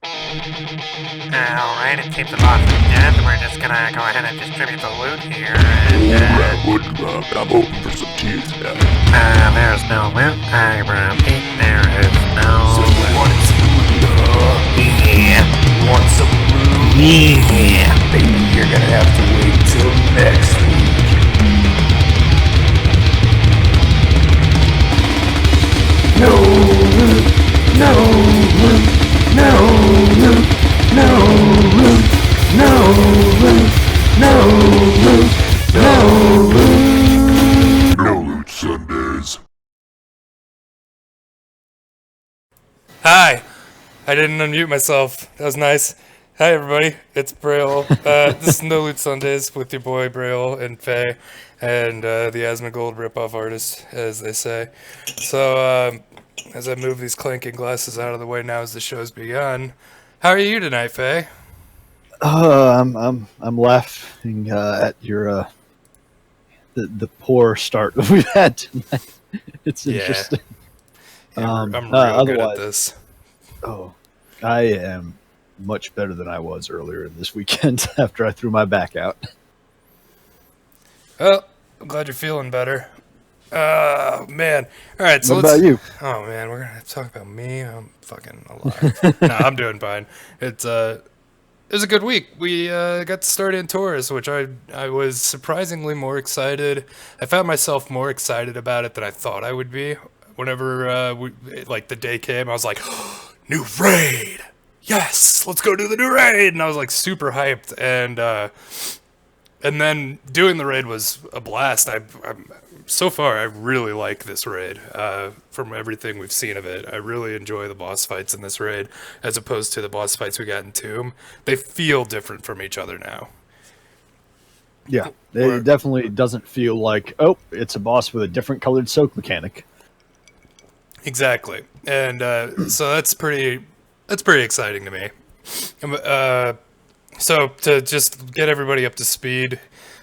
Alright, it seems the boss is dead. We're just gonna go ahead and distribute the loot here. I'm hoping for some teeth now. There's no loot. I repeat, there is no So you want some loot? Yeah. Want some loot? Yeah. Baby, you're gonna have to wait till next week. No loot, no loot, no loot, no loot, no loot, no loot, no loot. No loot Sundays. Hi! I didn't unmute myself. That was nice. Hi, everybody. It's Brayole. This is No Loot Sundays with your boy Brayole and Faye and the Asmongold ripoff artist, as they say. So, as I move these clanking glasses out of the way now as the show's begun, how are you tonight, Faye? I'm laughing at your the poor start that we've had tonight. It's interesting. Yeah, I'm real good at this. Oh, I am much better than I was earlier this weekend after I threw my back out. Well, I'm glad you're feeling better. Oh, man. All right, so What about you? Oh, man, we're going to have to talk about me. I'm fucking alive. No, I'm doing fine. It was a good week. We got to start in tours, which I was surprisingly more excited. I found myself more excited about it than I thought I would be. Whenever the day came, I was like, new raid! Yes, let's go do the new raid! And I was like super hyped, and then doing the raid was a blast. So far, I really like this raid. From everything we've seen of it, I really enjoy the boss fights in this raid, as opposed to the boss fights we got in Tomb. They feel different from each other now. Yeah, it definitely doesn't feel like, oh, it's a boss with a different colored soak mechanic. Exactly, and so that's pretty exciting to me. So to just get everybody up to speed,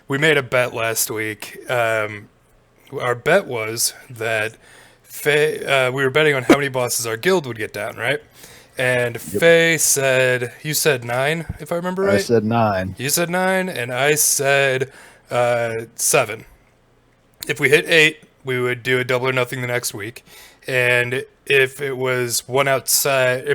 we made a bet last week. Our bet was that Faye, we were betting on how many bosses our guild would get down, right? And Faye said, you said 9, if I remember right? I said 9. You said 9, and I said 7. If we hit 8, we would do a double or nothing the next week. And if it was one outside,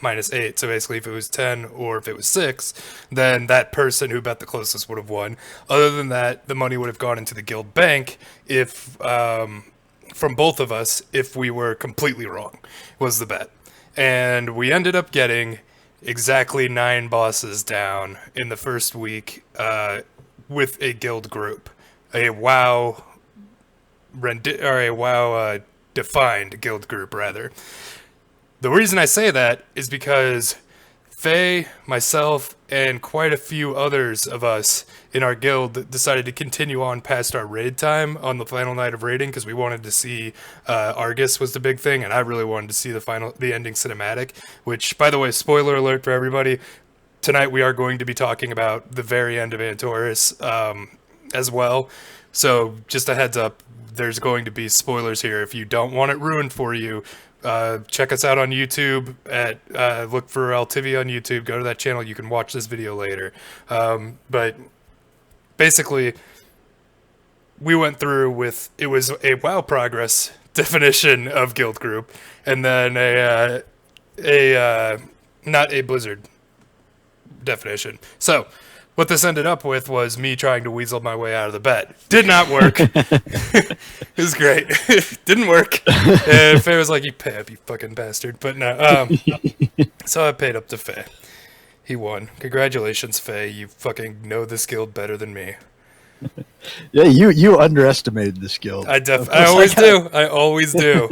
minus 8, so basically if it was 10 or if it was 6, then that person who bet the closest would have won. Other than that, the money would have gone into the guild bank if, from both of us, if we were completely wrong, was the bet. And we ended up getting exactly 9 bosses down in the first week with a guild group. A WoW defined guild group, rather. The reason I say that is because Faye, myself, and quite a few others of us in our guild decided to continue on past our raid time on the final night of raiding because we wanted to see Argus was the big thing, and I really wanted to see the ending cinematic, which, by the way, spoiler alert for everybody, tonight we are going to be talking about the very end of Antorus as well. So just a heads up, there's going to be spoilers here. If you don't want it ruined for you, check us out on YouTube at look for Altivia on YouTube. Go to that channel. You can watch this video later. But basically, we went through with, it was a WoW progress definition of guild group, and then not a Blizzard definition. So what this ended up with was me trying to weasel my way out of the bet. Did not work. It was great. Didn't work. And Faye was like, you pay up, you fucking bastard. But no. So I paid up to Faye. He won. Congratulations, Faye. You fucking know this guild better than me. Yeah, you underestimated this guild. I always do. I always do.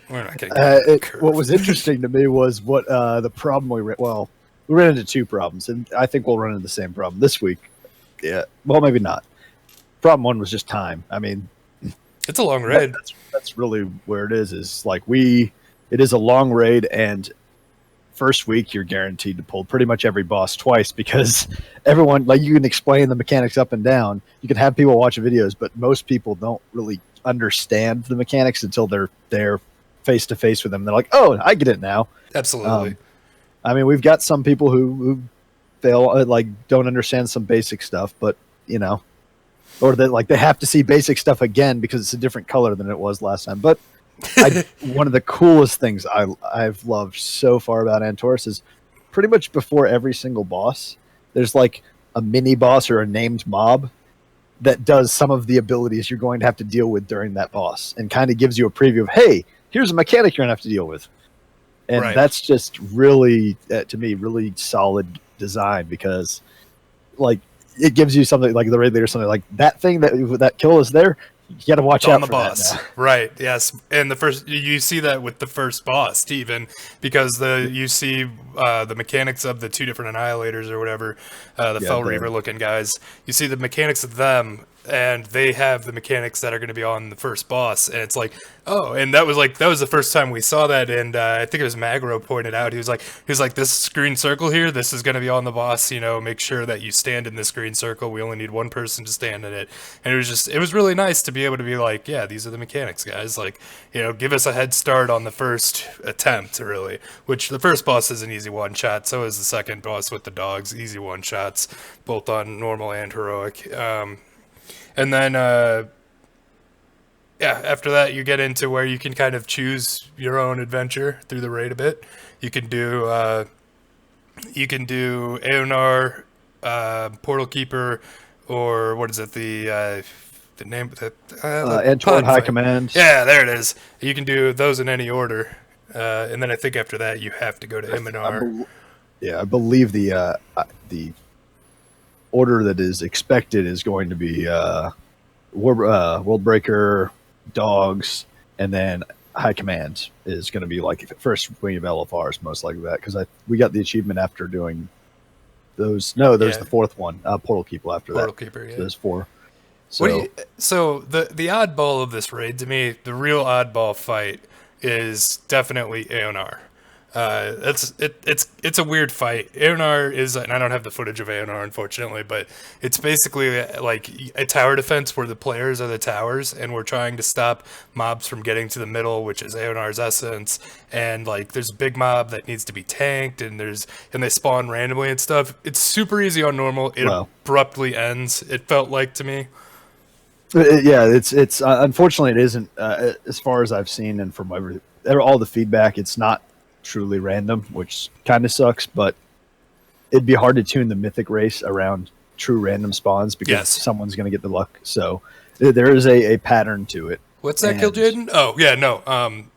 We're not getting what was interesting to me was what the problem we ran into 2 problems, and I think we'll run into the same problem this week. Yeah, well, maybe not. Problem 1 was just time. I mean, it's a long raid. That's really where it is. Is like it is a long raid, and first week you're guaranteed to pull pretty much every boss twice because everyone, like, you can explain the mechanics up and down. You can have people watch videos, but most people don't really understand the mechanics until they're there face to face with them. They're like, "Oh, I get it now." Absolutely. I mean, we've got some people who fail, like don't understand some basic stuff, but you know, or that like they have to see basic stuff again because it's a different color than it was last time. But one of the coolest things I've loved so far about Antorus is pretty much before every single boss, there's like a mini boss or a named mob that does some of the abilities you're going to have to deal with during that boss, and kind of gives you a preview of, hey, here's a mechanic you're gonna have to deal with. And that's just really, to me, really solid design, because like it gives you something like the raid leader, something like that thing that kill is there. You got to watch out on the for boss, that now. right? Yes, and the first you see that with the first boss, even because you see the mechanics of the two different annihilators or whatever, the Fell Reaver looking guys. You see the mechanics of them, and they have the mechanics that are going to be on the first boss, and it's like, oh, and that was the first time we saw that, and I think it was Magro pointed out, he was like this green circle here, this is going to be on the boss, you know, make sure that you stand in this green circle, we only need one person to stand in it. And it was really nice to be able to be like, yeah, these are the mechanics, guys, like, you know, give us a head start on the first attempt, really, which the first boss is an easy one shot, so is the second boss with the dogs, easy one shots, both on normal and heroic. And then, after that, you get into where you can kind of choose your own adventure through the raid a bit. You can do Aeonar, Portal Keeper, or what is it? The name of Antoine High Command. Yeah, there it is. You can do those in any order, and then I think after that you have to go to Iminar. I believe the order that is expected is going to be Worldbreaker, Dogs, and then High Command is going to be like first wing of LFRs, most likely that, because we got the achievement after doing those. No, there's the fourth one, Portal Keeper after Portal that. Keeper, yeah. So there's 4. So the oddball of this raid to me, the real oddball fight is definitely Aeonar. It's a weird fight. Aeonar is, and I don't have the footage of Aeonar unfortunately, but it's basically like a tower defense where the players are the towers, and we're trying to stop mobs from getting to the middle, which is Aeonar's essence. And like, there's a big mob that needs to be tanked, and they spawn randomly and stuff. It's super easy on normal. It abruptly ends. It felt like to me. It's unfortunately it isn't as far as I've seen, and from all the feedback, it's not truly random, which kind of sucks, but it'd be hard to tune the mythic race around true random spawns, because someone's going to get the luck. So there is a pattern to it. What's that, Kill Jaden? Oh yeah, no,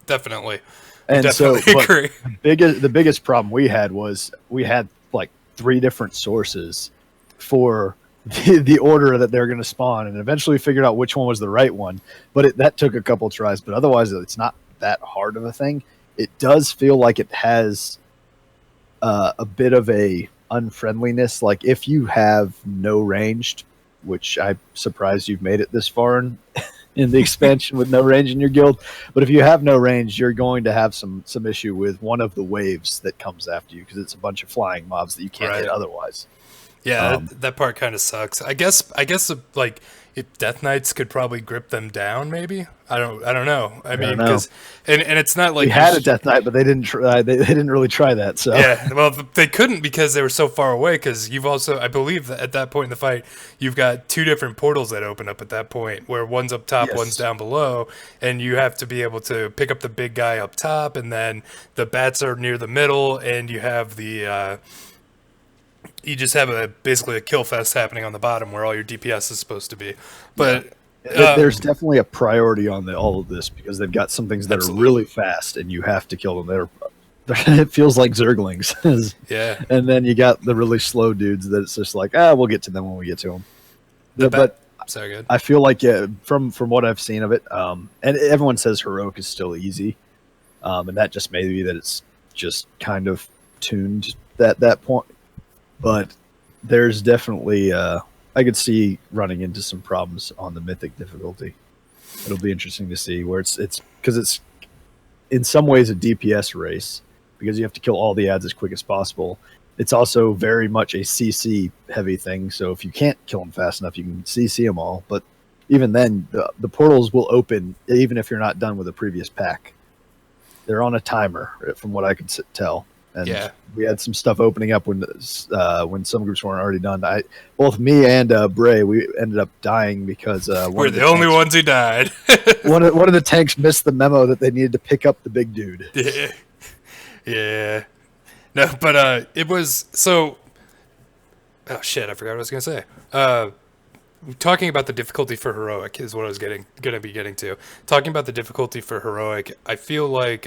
definitely. And definitely so agree. The biggest problem we had was we had like 3 different sources for the order that they're going to spawn, and eventually we figured out which one was the right one, but that took a couple tries. But otherwise it's not that hard of a thing. It does feel like it has a bit of a unfriendliness. Like if you have no ranged, which I'm surprised you've made it this far in the expansion with no range in your guild, but if you have no range, you're going to have some issue with one of the waves that comes after you, because it's a bunch of flying mobs that you can't hit otherwise. Yeah, that part kind of sucks. I guess like if Death Knights could probably grip them down, maybe. I don't know. I mean, because and it's not like we had a Death Knight, but they didn't try. They didn't really try that. So yeah, well, they couldn't because they were so far away. Because you've also, I believe, that at that point in the fight, you've got 2 different portals that open up at that point, where one's up top, one's down below, and you have to be able to pick up the big guy up top, and then the bats are near the middle, and you have the. You just have basically a kill fest happening on the bottom where all your DPS is supposed to be. But there's definitely a priority on all of this, because they've got some things that are really fast and you have to kill them. It feels like Zerglings. Yeah. And then you got the really slow dudes that it's just like, we'll get to them when we get to them. But so good. I feel like from what I've seen of it, and everyone says heroic is still easy, and that just may be that it's just kind of tuned at that point. But there's definitely, I could see running into some problems on the mythic difficulty. It'll be interesting to see where it's because it's in some ways a DPS race, because you have to kill all the ads as quick as possible. It's also very much a CC heavy thing. So if you can't kill them fast enough, you can CC them all. But even then, the portals will open even if you're not done with a previous pack. They're on a timer, from what I could tell. and Yeah. we had some stuff opening up when some groups weren't already done. Both me and Bray, we ended up dying because We're the only ones who died. one of the tanks missed the memo that they needed to pick up the big dude. Yeah. Yeah. No, but it was so. Oh shit! I forgot what I was gonna say. Talking about the difficulty for heroic is what I was gonna be getting to. Talking about the difficulty for heroic, I feel like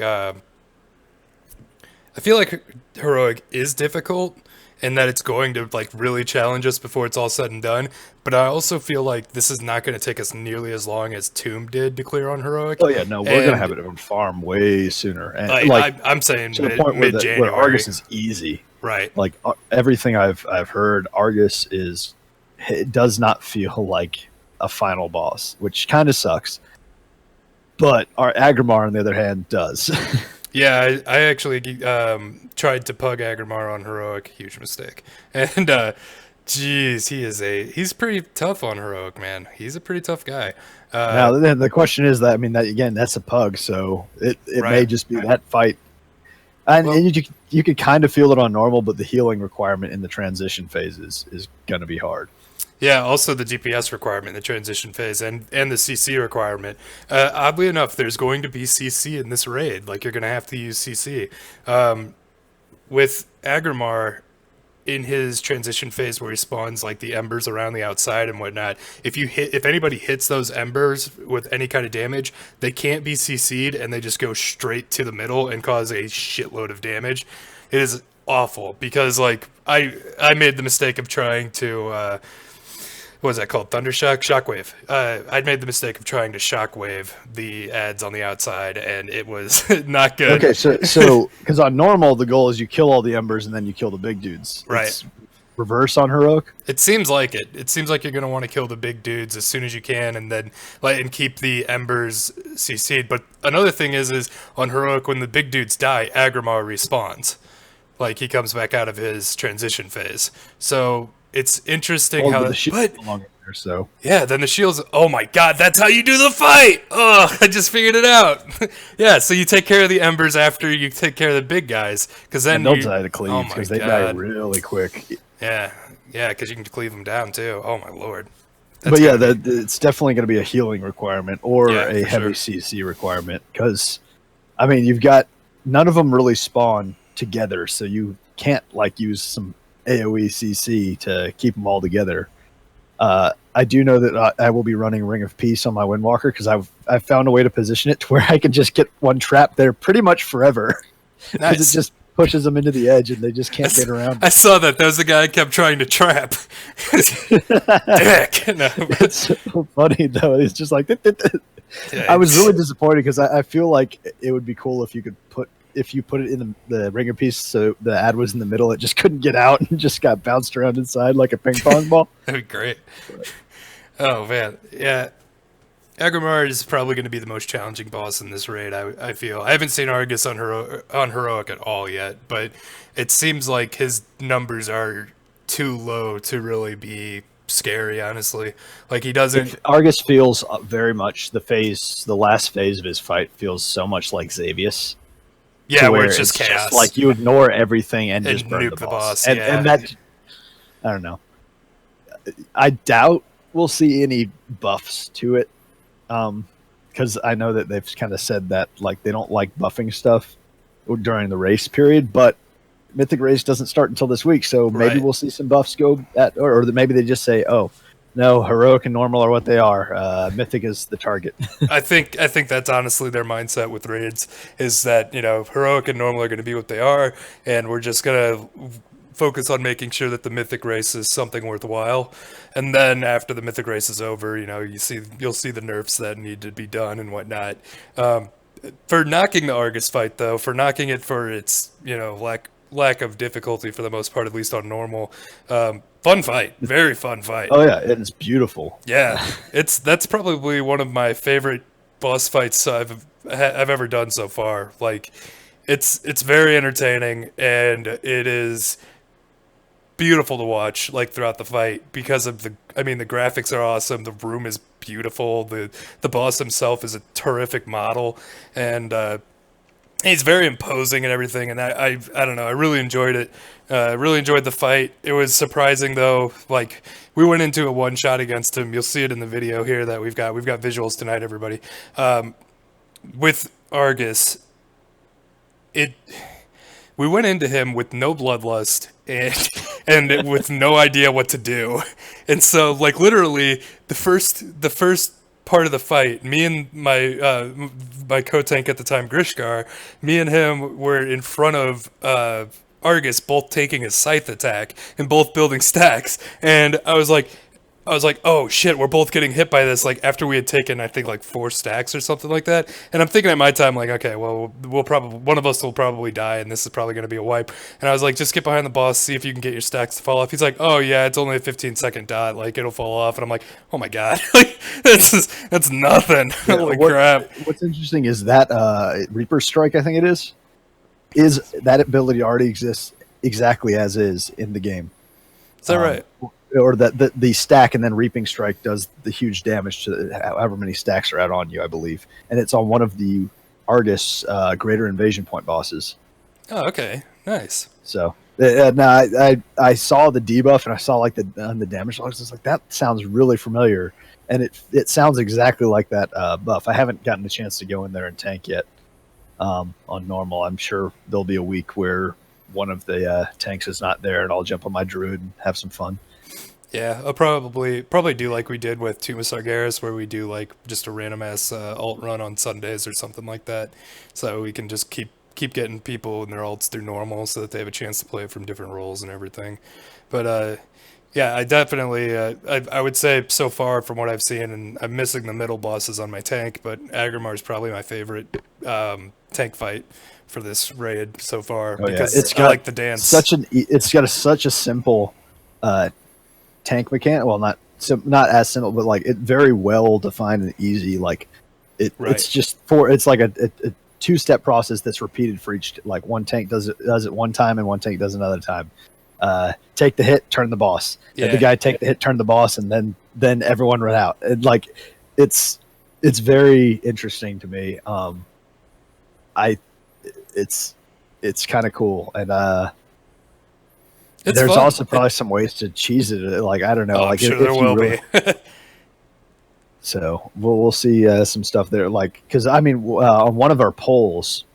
heroic is difficult, and that it's going to like really challenge us before it's all said and done. But I also feel like this is not going to take us nearly as long as Tomb did to clear on heroic. Oh yeah, no, we're gonna have it on farm way sooner. And I'm saying to the point where mid-January. where Argus is easy. Right. Like everything I've heard, Argus it does not feel like a final boss, which kind of sucks. But our Agrimar, on the other hand, does. Yeah, I actually tried to pug Agrimar on heroic, huge mistake. And geez, he's pretty tough on heroic, man. He's a pretty tough guy. Now then the question is that that's a pug, so it may just be that fight. And you could kind of feel it on normal, but the healing requirement in the transition phase is going to be hard. Yeah, also the DPS requirement in the transition phase and the CC requirement. Oddly enough, there's going to be CC in this raid. Like, you're going to have to use CC. With Agrimar, in his transition phase where he spawns like the embers around the outside and whatnot, if anybody hits those embers with any kind of damage, they can't be CC'd and they just go straight to the middle and cause a shitload of damage. It is awful because like I made the mistake of trying to what was that called? Thundershock? Shockwave. I'd made the mistake of trying to shockwave the ads on the outside, and it was not good. Okay, so because on normal, the goal is you kill all the embers and then you kill the big dudes. Right. It's reverse on heroic? It seems like it. It seems like you're going to want to kill the big dudes as soon as you can, and then and keep the embers CC'd. But another thing is on heroic, when the big dudes die, Agrimar respawns. Like, he comes back out of his transition phase. So it's interesting how the shield's no longer there, so yeah, then the shields. Oh my god, that's how you do the fight! Oh, I just figured it out. Yeah, so you take care of the embers after you take care of the big guys, because then they'll die to cleave oh because my they die God. really quick. Yeah, because you can cleave them down too. Oh my lord. But yeah, it's definitely going to be a healing requirement or a for heavy sure. CC requirement because, I mean, you've got none of them really spawn together, so you can't like use some AoE CC to keep them all together. I do know that I will be running Ring of Peace on my Windwalker because I've found a way to position it to where I can just get one trap there pretty much forever. Because Nice. it just pushes them into the edge and they just can't get around. I saw that. That was the guy I kept trying to trap. Dick. No, but- It's so funny though. It's just like yeah, I was really disappointed because I feel like it would be cool if you put it in the ringer piece so the ad was in the middle, it just couldn't get out and just got bounced around inside like a ping pong ball. That'd be great. Oh man, yeah. Agrimar is probably going to be the most challenging boss in this raid. I feel. I haven't seen Argus on heroic at all yet, but it seems like his numbers are too low to really be scary. Honestly, like he doesn't. Argus feels very much the last phase of his fight feels so much like Xavius. Yeah, where it's just chaos. Just like you ignore everything and just burn nuke the boss. yeah. And that, I don't know. I doubt we'll see any buffs to it, because I know that they've kind of said that like they don't like buffing stuff during the race period. But Mythic Race doesn't start until this week, so maybe Right. we'll see some buffs go at, or maybe they just say, "Oh, no, heroic and normal are what they are. Mythic is the target." I think that's honestly their mindset with raids is that, you know, heroic and normal are going to be what they are, and we're just going to focus on making sure that the mythic race is something worthwhile. And then after the mythic race is over, you know, you'll see the nerfs that need to be done and whatnot. For knocking the Argus fight though, for knocking it for its, you know, lack of difficulty for the most part, at least on normal. Fun fight, very fun fight. Oh yeah, it's beautiful. Yeah, that's probably one of my favorite boss fights I've ever done so far. Like, it's very entertaining and it is beautiful to watch like throughout the fight because of the graphics are awesome, the room is beautiful, the boss himself is a terrific model, and He's very imposing and everything, and I don't know. I really enjoyed it. Really enjoyed the fight. It was surprising though. Like we went into a one shot against him. You'll see it in the video here that we've got. We've got visuals tonight, everybody. With Argus, it we went into him with no bloodlust and with no idea what to do, and so like literally the first part of the fight, me and my co-tank at the time, Grishkar, me and him were in front of Argus, both taking a scythe attack and both building stacks, and I was like, oh shit, we're both getting hit by this. Like after we had taken, I think like 4 stacks or something like that. And I'm thinking at my time, like, okay, well, we'll probably one of us will probably die, and this is probably going to be a wipe. And I was like, just get behind the boss, see if you can get your stacks to fall off. He's like, oh yeah, it's only a 15-second dot, like it'll fall off. And I'm like, oh my god, like that's nothing. Yeah, Holy crap! What's interesting is that Reaper Strike, I think it is that ability already exists exactly as is in the game. Is that right? Or that the stack and then Reaping Strike does the huge damage to however many stacks are out on you, I believe. And it's on one of the Argus Greater Invasion Point bosses. Oh, okay, nice. So, no, I saw the debuff and I saw like the damage logs. I was like, that sounds really familiar. And it sounds exactly like that buff. I haven't gotten a chance to go in there and tank yet on normal. I'm sure there'll be a week where one of the tanks is not there and I'll jump on my druid and have some fun. Yeah, I'll probably do like we did with Tomb of Sargeras, where we do like just a random ass alt run on Sundays or something like that, so we can just keep getting people and their alts through normal, so that they have a chance to play it from different roles and everything. But yeah, I definitely I would say so far from what I've seen, and I'm missing the middle bosses on my tank, but Agrimar is probably my favorite tank fight for this raid so far, because it's got I like the dance. It's got such a simple tank mechanic. Well, not as simple, but like it very well defined and easy. Like it's just it's like a 2-step process that's repeated for each. Like one tank does it one time and one tank does another time. Take the hit, turn the boss. Yeah. The guy take the hit, turn the boss, and then everyone run out. And like it's very interesting to me. It's kind of cool, and there's fun. Also probably some ways to cheese it. Like I don't know. Like I'm sure there will be. So we'll see some stuff there. Like because I mean on one of our polls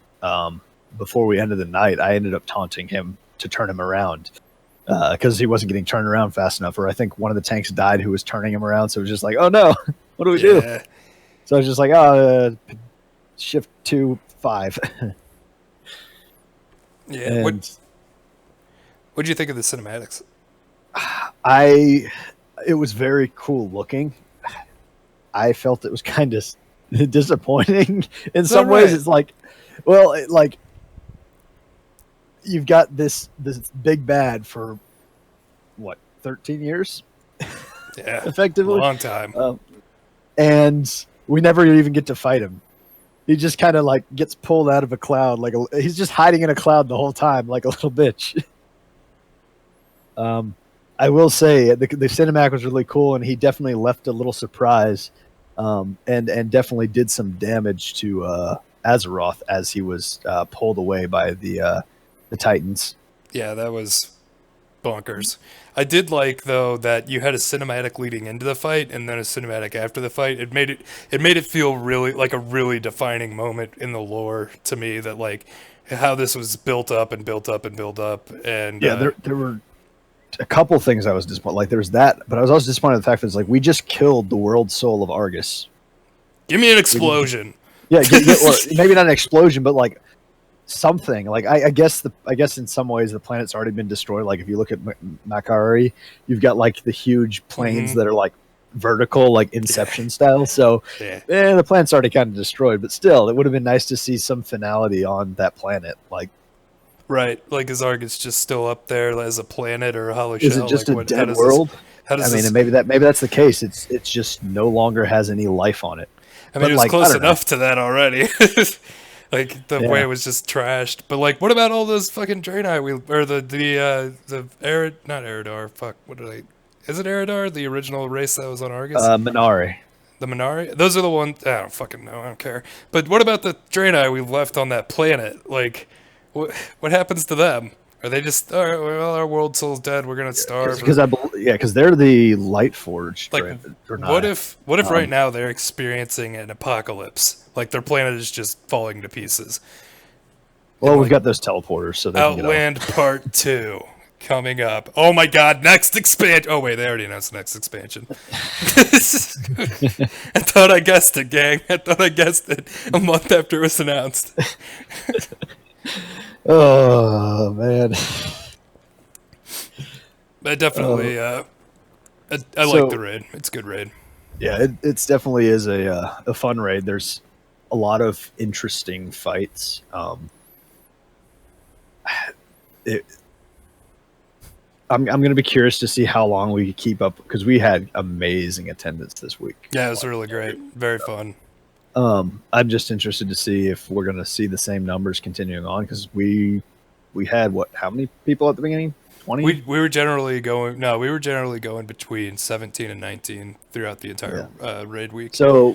before we ended the night, I ended up taunting him to turn him around because he wasn't getting turned around fast enough. Or I think one of the tanks died who was turning him around. So it was just like, oh no, what do we do? So I was just like, shift 2 5. Yeah. What'd you think of the cinematics? It was very cool looking. I felt it was kind of disappointing in some ways. It's like, well, like you've got this big bad for what 13 years, yeah, effectively, long time, and we never even get to fight him. He just kind of like gets pulled out of a cloud, like he's just hiding in a cloud the whole time, like a little bitch. I will say the cinematic was really cool, and he definitely left a little surprise, and definitely did some damage to Azeroth as he was pulled away by the Titans. Yeah, that was bonkers. I did like though that you had a cinematic leading into the fight and then a cinematic after the fight. It made it feel really like a really defining moment in the lore to me, that like how this was built up and built up and built up. And yeah, there were a couple things I was disappointed. Like there was that, but I was also disappointed in the fact that it's like we just killed the world soul of Argus. Give me an explosion. Yeah, or maybe not an explosion, but like something. Like I guess in some ways the planet's already been destroyed. Like if you look at Makari, you've got like the huge plains that are like vertical, like Inception style. So the planet's already kind of destroyed, but still, it would have been nice to see some finality on that planet. Like. Right, like is Argus just still up there as a planet or a hollow shell? Is it just like, a dead world? How does and maybe that's the case. It's just no longer has any life on it. I mean, it was close enough to that already. Like the way it was just trashed. But like, what about all those fucking Draenei? Or the not Eridar. Fuck, what are they? Is it Eridar, the original race that was on Argus? Minari. The Minari? Those are the ones. I don't fucking know. I don't care. But what about the Draenei we left on that planet? Like, what happens to them? Are they just, all right, well, our world soul's dead. We're gonna starve. Because they're the Lightforged. Like, Draenei. what if right now they're experiencing an apocalypse? Like their planet is just falling to pieces. Well, we've got those teleporters, so they can get Outland Part 2 coming up. Oh my god, next expansion. Oh wait, they already announced the next expansion. I thought I guessed it, gang. I thought I guessed it a month after it was announced. Oh, man. But definitely, I like the raid. It's a good raid. Yeah, it's definitely is a fun raid. There's a lot of interesting fights. I'm going to be curious to see how long we keep up, because we had amazing attendance this week. Yeah, it was really great. Very fun. I'm just interested to see if we're going to see the same numbers continuing on, because we had how many people at the beginning? 20? We were generally going between 17 and 19 throughout the entire raid week. So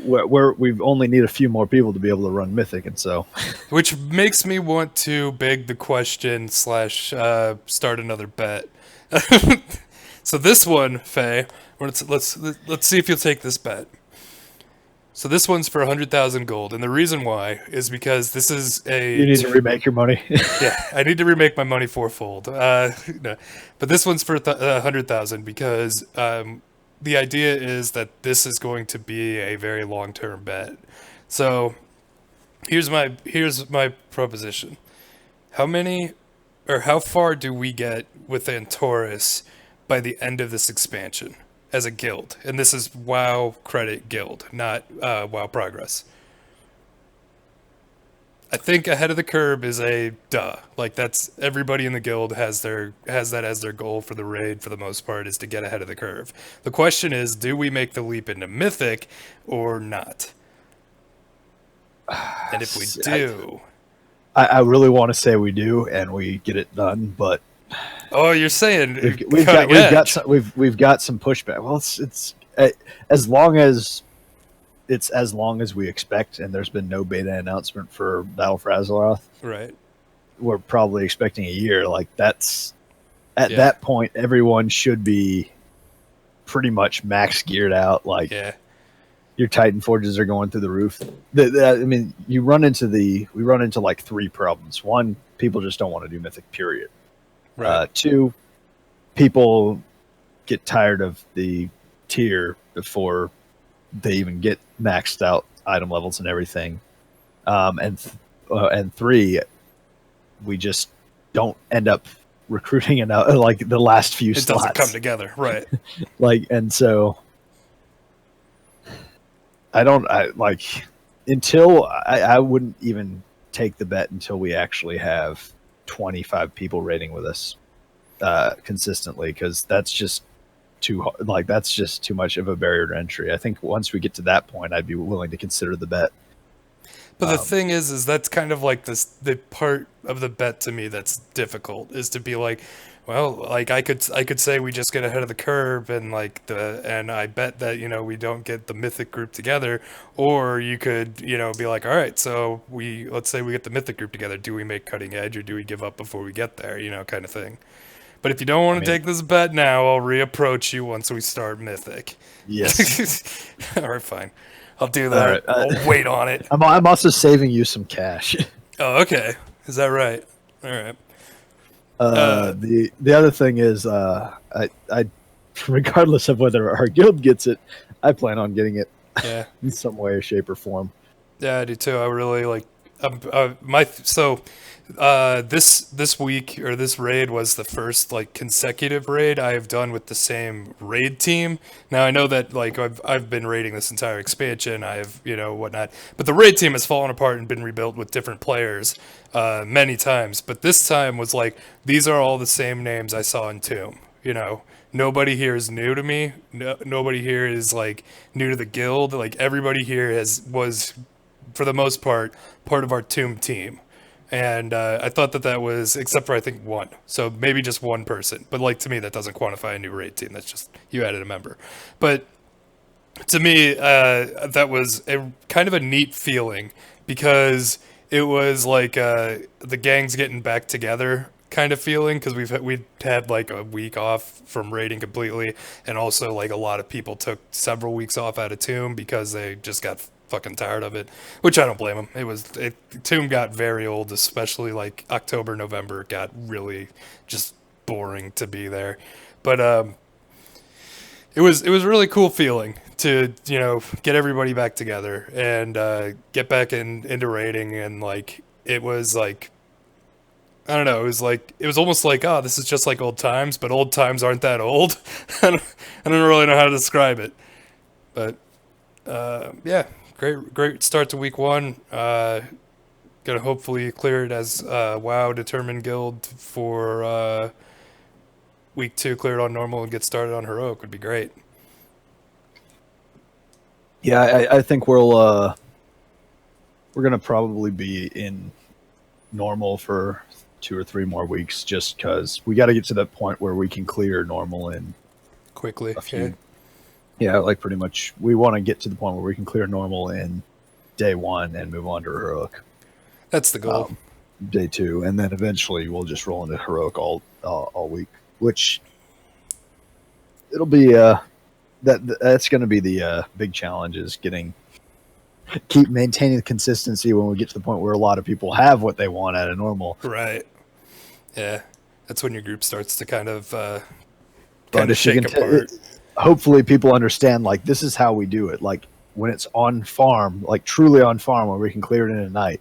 we've only need a few more people to be able to run Mythic, and so which makes me want to beg the question / start another bet. So this one, Faye, let's see if you'll take this bet. So this one's for 100,000 gold, and the reason why is because this is you need to remake your money. Yeah, I need to remake my money fourfold. No. But this one's for 100,000 because the idea is that this is going to be a very long-term bet. So here's my proposition. How far do we get with Antorus by the end of this expansion as a guild? And this is WoW Credit Guild, not WoW Progress. I think ahead of the curve is a duh. Like that's everybody in the guild has that as their goal for the raid for the most part, is to get ahead of the curve. The question is, do we make the leap into Mythic or not? And if we do, I really want to say we do and we get it done, but you're saying we've got some pushback. Well, it's as long as we expect, and there's been no beta announcement for Battle for Azeroth. Right. We're probably expecting a year. Like that's at that point, everyone should be pretty much max geared out. Like your Titan forges are going through the roof. I mean, we run into like three problems. One, people just don't want to do Mythic, period. Right. Two, people get tired of the tier before they even get maxed out item levels and everything. And three, we just don't end up recruiting enough, like the last few slots. It doesn't come together, right? And so I wouldn't even take the bet until we actually have 25 people raiding with us consistently, because that's just too much of a barrier to entry. I think once we get to that point, I'd be willing to consider the bet. But the thing is that's kind of like the part of the bet to me that's difficult, is to be like, well, like I could say we just get ahead of the curve and and I bet that, we don't get the Mythic group together, or you could, be like, all right, so let's say we get the Mythic group together. Do we make cutting edge or do we give up before we get there? Kind of thing. But if you don't want to take this bet now, I'll reapproach you once we start Mythic. Yes. All right, fine. I'll do that. Right. I'll wait on it. I'm also saving you some cash. Oh, okay. Is that right? All right. The other thing is, I regardless of whether our guild gets it, I plan on getting it. Yeah. In some way, shape, or form. Yeah, I do too. I really like. This week, or this raid, was the first consecutive raid I have done with the same raid team. Now I know that I've been raiding this entire expansion. I have whatnot, but the raid team has fallen apart and been rebuilt with different players many times. But this time was these are all the same names I saw in Tomb. Nobody here is new to me. Nobody here is new to the guild. Everybody here was, for the most part of our Tomb team. And I thought that was, except for I think one. So maybe just one person. But to me, that doesn't quantify a new raid team. That's just, you added a member. But To me, that was a kind of a neat feeling because it was like the gang's getting back together kind of feeling because we'd had like a week off from raiding completely, and also like a lot of people took several weeks off out of Tomb because they just got fucking tired of it, which I don't blame them. Tomb got very old, especially like October, November got really just boring to be there, but it was a really cool feeling to get everybody back together and get back into raiding, and like it was like I don't know, it was almost like, oh, this is just like old times, but old times aren't that old. I don't really know how to describe it, but yeah, great start to week 1. Gonna hopefully clear it as WoW determined guild for week 2, clear it on normal and get started on heroic would be great. Yeah, I think we're gonna probably be in normal for 2 or 3 more weeks, just because we got to get to that point where we can clear normal in Quickly. a few. Yeah, like pretty much, we want to get to the point where we can clear normal in day 1 and move on to heroic. That's the goal. Day 2, and then eventually we'll just roll into heroic all week, which it'll be that's going to be the big challenge, is keep maintaining the consistency when we get to the point where a lot of people have what they want out of normal. Right. Yeah. That's when your group starts to kind of But shake apart. Hopefully people understand, like, this is how we do it. Like, when it's on farm, like truly on farm, where we can clear it in a night,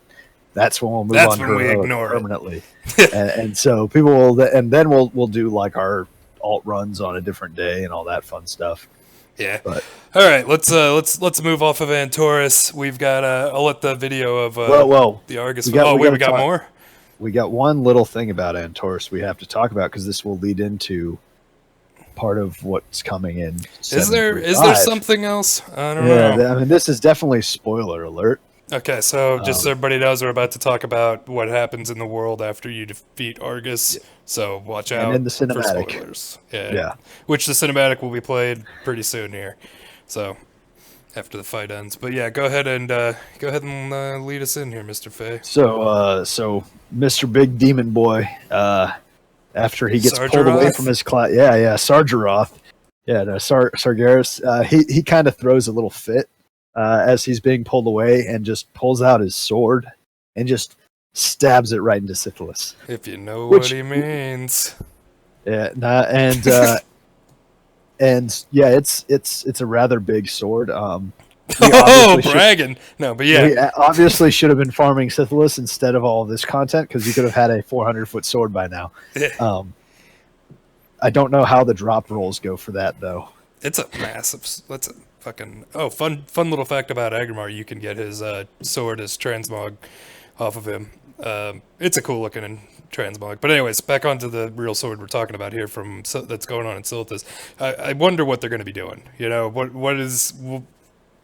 that's when we'll move on when we ignore permanently. and so people will, and then we'll do like our alt runs on a different day and all that fun stuff. Yeah. But all right, let's move off of Antorus. We've got I'll let the video of the Argus. We got more. We got one little thing about Antorus we have to talk about, because this will lead into part of what's coming in. Is there something else? I don't know. Yeah, I mean, this is definitely spoiler alert. Okay, so just so everybody knows, we're about to talk about what happens in the world after you defeat Argus. Yeah. So watch out and in the cinematic. For spoilers. Yeah. Which the cinematic will be played pretty soon here. So after the fight ends. But yeah, go ahead and lead us in here, Mr. Fay. So Mr. Big Demon Boy, after he gets pulled away from his class, Sargeroth, Sargeras, he kind of throws a little fit as he's being pulled away, and just pulls out his sword and just stabs it right into Syphilis. If you know what he means. Yeah, and yeah, it's a rather big sword. Bragging! No, but yeah, we obviously should have been farming Syphilis instead of all this content, because you could have had a 400-foot sword by now. Yeah. I don't know how the drop rolls go for that though. It's a massive. That's a fucking fun little fact about Agrimar. You can get his sword as transmog off of him. It's a cool looking transmog. But anyways, back onto the real sword we're talking about here that's going on in Silithus. I wonder what they're going to be doing.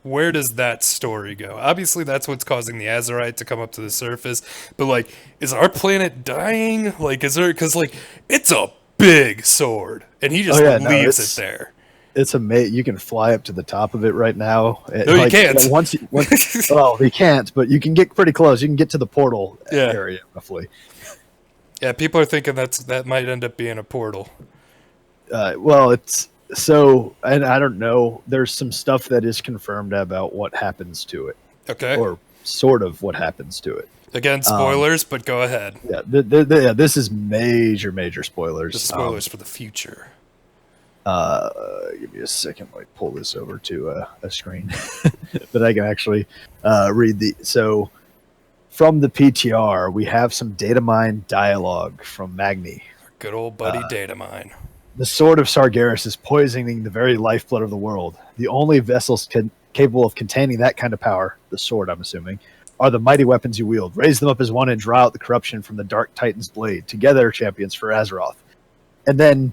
Where does that story go? Obviously, that's what's causing the Azerite to come up to the surface. But like, is our planet dying? Like, because like it's a big sword, and he just leaves it there. It's amazing. You can fly up to the top of it right now. No, you can't. Well, you can't, but you can get pretty close. You can get to the portal area, roughly. Yeah, people are thinking that might end up being a portal. Well, it's so, and I don't know. There's some stuff that is confirmed about what happens to it. Okay. Or sort of what happens to it. Again, spoilers, but go ahead. Yeah, this is major spoilers. Just spoilers for the future. Give me a second. Let me pull this over to a screen, but I can actually read So, from the PTR, we have some data mine dialogue from Magni. Good old buddy data mine. The sword of Sargeras is poisoning the very lifeblood of the world. The only vessels capable of containing that kind of power, the sword, I'm assuming, are the mighty weapons you wield. Raise them up as one and draw out the corruption from the Dark Titan's blade. Together, champions for Azeroth. And then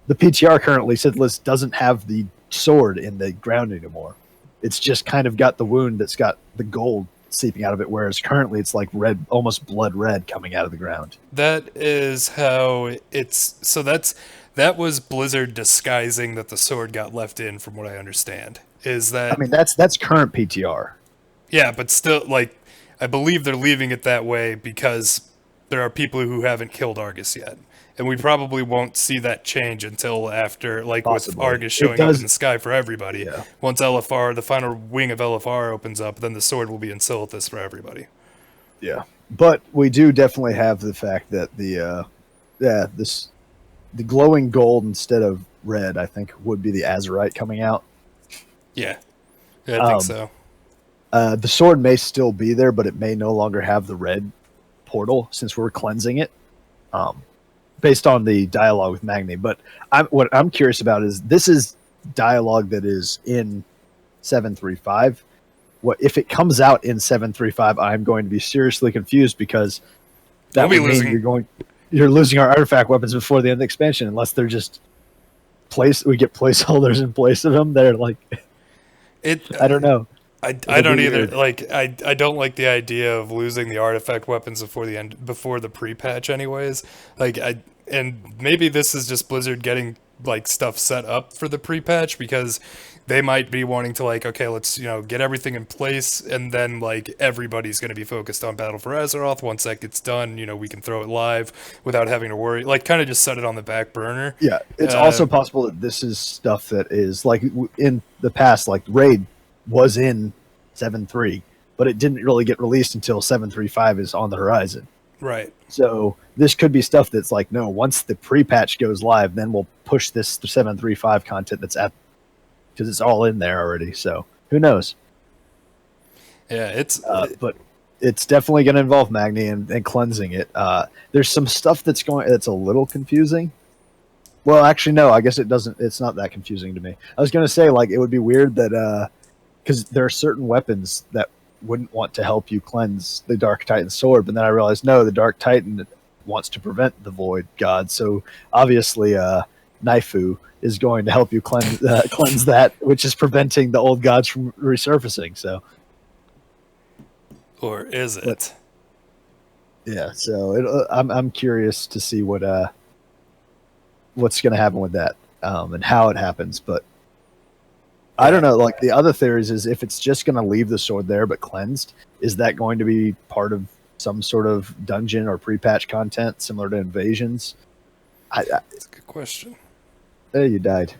the PTR currently, Syphilis doesn't have the sword in the ground anymore. It's just kind of got the wound that's got the gold seeping out of it, whereas currently it's like red, almost blood red, coming out of the ground. That is how it's... So that was Blizzard disguising that the sword got left in, from what I understand. is I that mean, that's current PTR. yeah, but still, like, I believe they're leaving it that way because there are people who haven't killed Argus yet. And we probably won't see that change until after, like, with Possibly. Argus It showing up in does. the sky for everybody. Yeah. Once LFR, the final wing of LFR opens up, then the sword will be in Silithus for everybody. Yeah. But we do definitely have the fact that the glowing gold instead of red, I think, would be the Azurite coming out. Yeah, I think Um, so. The sword may still be there, but it may no longer have the red portal since we're cleansing it, based on the dialogue with Magni. But what I'm curious about is this is dialogue that is in 735. What if it comes out in 735? I'm going to be seriously confused because that We'll be would mean losing. you're losing our artifact weapons before the end of the expansion, unless they're just we get placeholders in place of them. They're like, It. I don't know. I It'll don't be either. weird. Like I don't like the idea of losing the artifact weapons before the pre-patch anyways. And maybe this is just Blizzard getting like stuff set up for the pre-patch because they might be wanting to like, okay, let's get everything in place, and then like everybody's going to be focused on Battle for Azeroth. Once that gets done, we can throw it live without having to worry. Like, kind of just set it on the back burner. Yeah, it's also possible that this is stuff that is like in the past, like Raid was in 7.3, but it didn't really get released until 7.35 is on the horizon. Right. So this could be stuff that's like, no, once the pre-patch goes live, then we'll push this 7.35 content that's at, because it's all in there already. So who knows? Yeah, it's But it's definitely going to involve Magni and cleansing it. There's some stuff that's a little confusing. Well, actually, no. I guess it doesn't. It's not that confusing to me. I was going to say, like, it would be weird that because there are certain weapons that wouldn't want to help you cleanse the Dark Titan sword, but then I realized no, the Dark Titan wants to prevent the Void God. So obviously, Naifu is going to help you cleanse that, which is preventing the old gods from resurfacing. So, or is it? Yeah, so I'm curious to see what's going to happen with that and how it happens. But I don't know. Like the other theories is if it's just going to leave the sword there but cleansed, is that going to be part of some sort of dungeon or pre-patch content similar to Invasions? That's a good question. Hey, you died.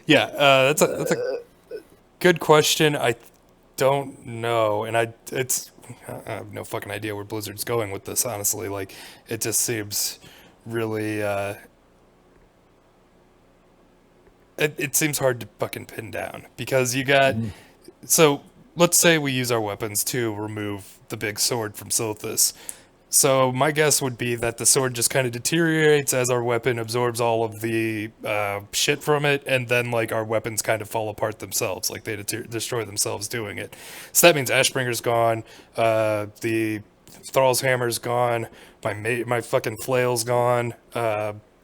Yeah, that's a good question. I don't know, and I have no fucking idea where Blizzard's going with this. Honestly, like it just seems really. It seems hard to fucking pin down because you got. So let's say we use our weapons to remove the big sword from Silithus. So my guess would be that the sword just kind of deteriorates as our weapon absorbs all of the shit from it, and then like our weapons kind of fall apart themselves, like they destroy themselves doing it. So that means Ashbringer's gone, the Thrall's hammer's gone, my fucking flail's gone.